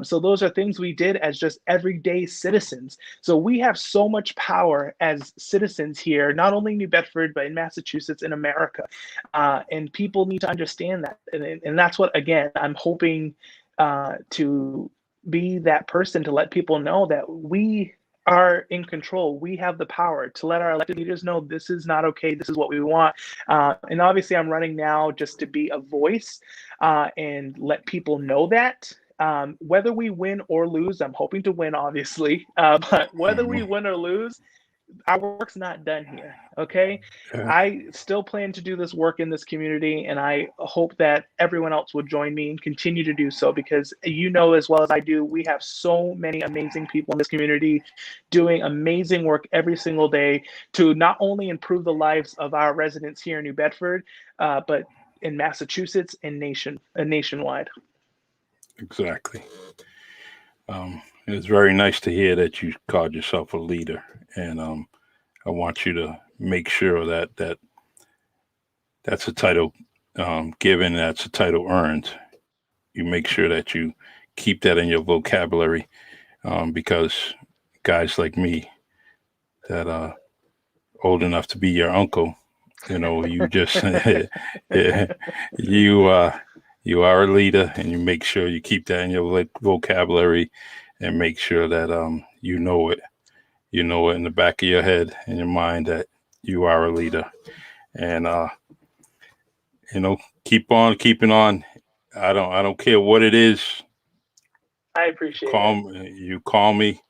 So those are things we did as just everyday citizens. So we have so much power as citizens here, not only in New Bedford, but in Massachusetts, in America. And people need to understand that. And that's what, again, I'm hoping to be that person to let people know that we are in control. We have the power to let our elected leaders know this is not okay. This is what we want. And obviously I'm running now just to be a voice and let people know that. Whether we win or lose, I'm hoping to win, obviously, but whether we win or lose, our work's not done here. Okay. Yeah. I still plan to do this work in this community, and I hope that everyone else will join me and continue to do so, because you know as well as I do, we have so many amazing people in this community doing amazing work every single day to not only improve the lives of our residents here in New Bedford, but in Massachusetts and nationwide. Exactly. It's very nice to hear that you called yourself a leader, and I want you to make sure that that's a title given, that's a title earned. You make sure that you keep that in your vocabulary, because guys like me that are old enough to be your uncle, you just you you are a leader, and you make sure you keep that in your vocabulary, and make sure that you know it in the back of your head and your mind that you are a leader, and keep on keeping on. I don't care what it is. I appreciate it. You call me.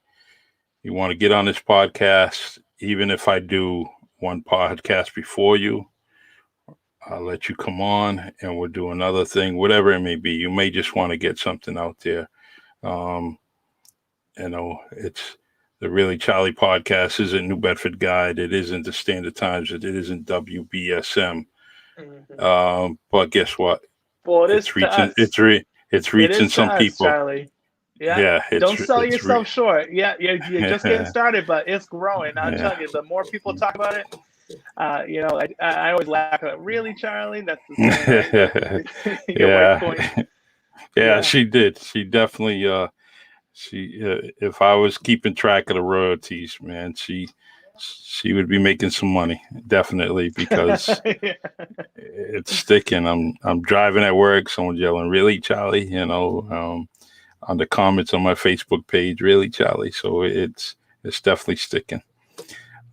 You want to get on this podcast, even if I do one podcast before you, I'll let you come on and we'll do another thing, whatever it may be. You may just want to get something out there. Um, it's the Really Charlie podcast isn't New Bedford Guide. It isn't the Standard Times. It isn't WBSM. But guess what? Well, it is It's to reaching. us. It's It reaching is to some us, people. Charlie. Yeah. Yeah, Don't sell yourself short. Yeah, you're just getting started, but it's growing. I'll tell you, the more people talk about it, I always laugh at, really, Charlie? That's the saying, right? Your Yeah. wife coined. Yeah, she did. She definitely. If I was keeping track of the royalties, man, she would be making some money, definitely, because Yeah. it's sticking. I'm driving at work, someone's yelling, "Really, Charlie?" On the comments on my Facebook page, "Really, Charlie?" So it's definitely sticking.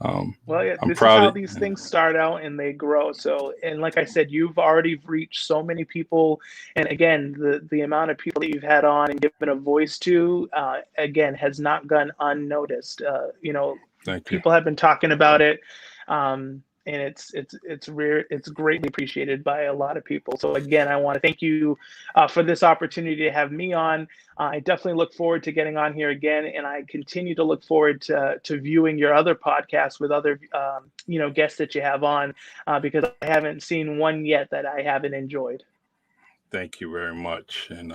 Well, yeah, I'm this is proud how of. these things start out and they grow. So, and like I said, you've already reached so many people. And again, the amount of people that you've had on and given a voice to, again, has not gone unnoticed. Thank you. People have been talking about it. And it's rare. It's greatly appreciated by a lot of people. So again, I want to thank you for this opportunity to have me on. I definitely look forward to getting on here again, and I continue to look forward to viewing your other podcasts with other guests that you have on, because I haven't seen one yet that I haven't enjoyed. Thank you very much. And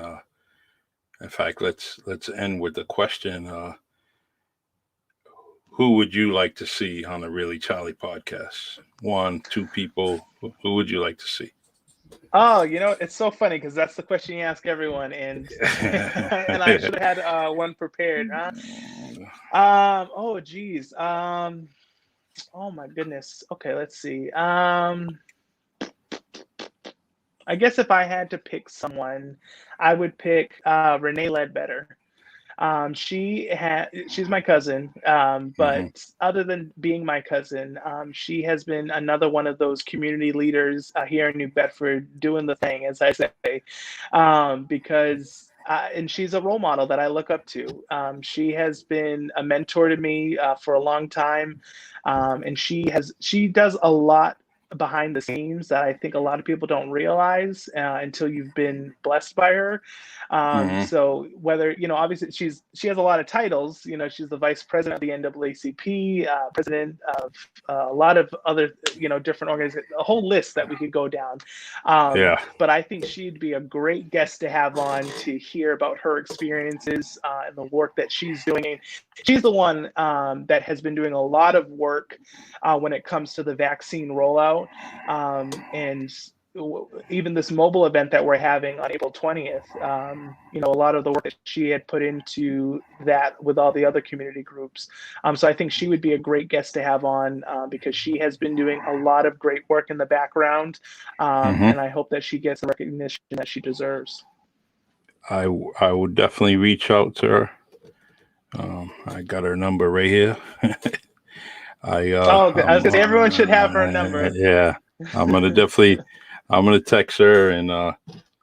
in fact, let's end with the question. Who would you like to see on the Really Charlie podcast? One, two people. Who would you like to see? Oh, it's so funny because that's the question you ask everyone, and and I should have had one prepared, huh? Oh, geez. Oh my goodness. Okay, let's see. I guess if I had to pick someone, I would pick Renee Ledbetter. She's my cousin, Hmm. but other than being my cousin, she has been another one of those community leaders here in New Bedford doing the thing, as I say, because. And she's a role model that I look up to. She has been a mentor to me for a long time, and she does a lot behind the scenes that I think a lot of people don't realize until you've been blessed by her. Hmm. So whether, obviously she has a lot of titles, she's the vice president of the NAACP, president of a lot of other, different organizations, a whole list that we could go down. Yeah. But I think she'd be a great guest to have on to hear about her experiences and the work that she's doing. She's the one that has been doing a lot of work when it comes to the vaccine rollout. And even this mobile event that we're having on April 20th, a lot of the work that she had put into that with all the other community groups. So I think she would be a great guest to have on because she has been doing a lot of great work in the background. Hmm. And I hope that she gets the recognition that she deserves. I would definitely reach out to her. I got her number right here. Oh, I was gonna say everyone should have her number. Yeah, I'm gonna definitely, I'm gonna text her and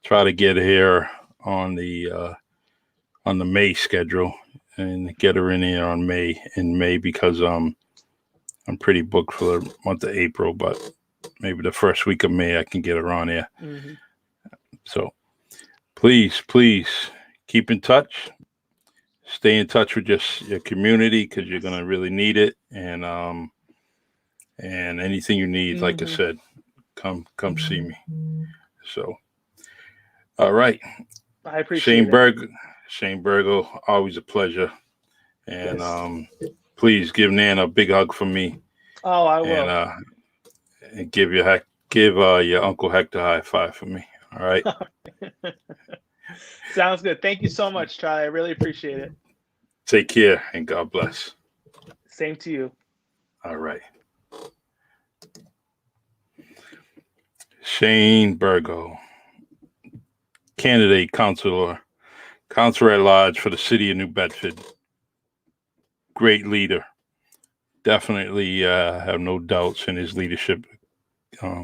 try to get here on the May schedule and get her in here in May because I'm pretty booked for the month of April, but maybe the first week of May I can get around there. Mm-hmm. So please keep in touch. Stay in touch with your community because you're gonna really need it. And anything you need, like I Mm-hmm. said, come see me. So all right. I appreciate it. Shane Burgo, always a pleasure. And Yes. please give Nan a big hug from me, Oh, I and will. give your Uncle Hector a high five for me. All right. Sounds good. Thank you so much, Charlie. I really appreciate it. Take care and God bless. Same to you. All right. Shane Burgo, candidate Councilor At-Large for the city of New Bedford. Great leader. Definitely have no doubts in his leadership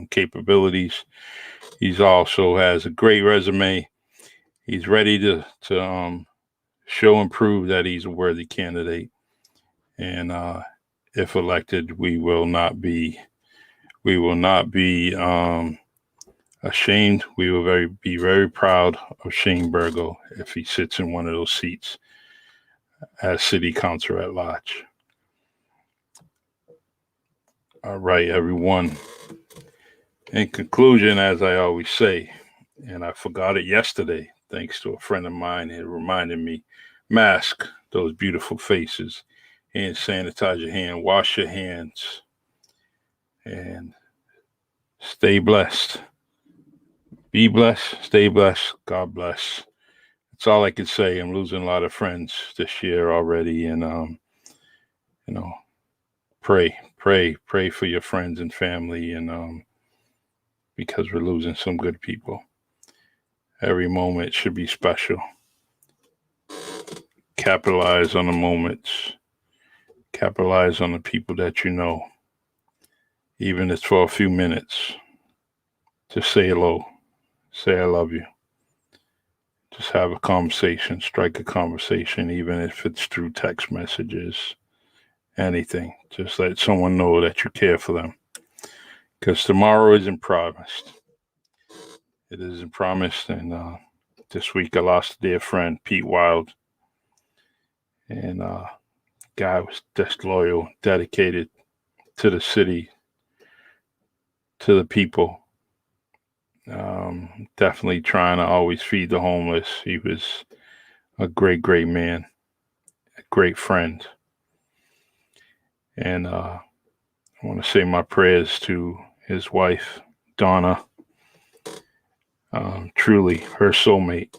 capabilities. He's also has a great resume. He's ready to show and prove that he's a worthy candidate. And if elected, we will not be ashamed. We will be very proud of Shane Burgo if he sits in one of those seats as City Councilor at Large. All right, everyone. In conclusion, as I always say, and I forgot it yesterday, thanks to a friend of mine who reminded me, mask those beautiful faces and sanitize your hand, wash your hands, and stay blessed. Be blessed, stay blessed, God bless. That's all I can say. I'm losing a lot of friends this year already, and pray for your friends and family, and because we're losing some good people. Every moment should be special. Capitalize on the moments. Capitalize on the people that you know, even if it's for a few minutes. Just say hello. Say I love you. Just have a conversation, strike a conversation, even if it's through text messages, anything. Just let someone know that you care for them. Because tomorrow isn't promised. It isn't promised. And this week I lost a dear friend, Pete Wild. And guy was disloyal, dedicated to the city, to the people. Definitely trying to always feed the homeless. He was a great man, a great friend. And I want to say my prayers to his wife, Donna. Truly her soulmate.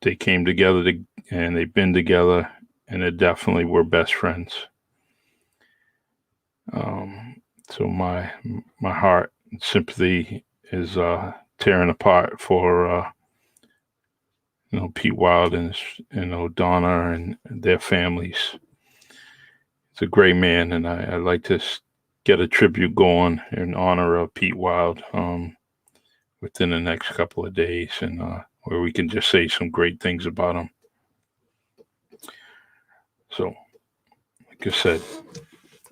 They came together and they've been together, and they definitely were best friends. So my heart and sympathy is tearing apart for Pete Wild and Donna and their families. He's a great man, and I'd like to get a tribute going in honor of Pete Wild within the next couple of days, and where we can just say some great things about him. So, like I said,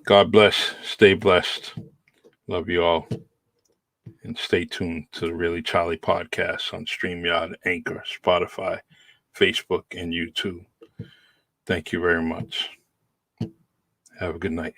God bless, stay blessed. Love you all. And stay tuned to the Really Charlie podcast on StreamYard, Anchor, Spotify, Facebook, and YouTube. Thank you very much. Have a good night.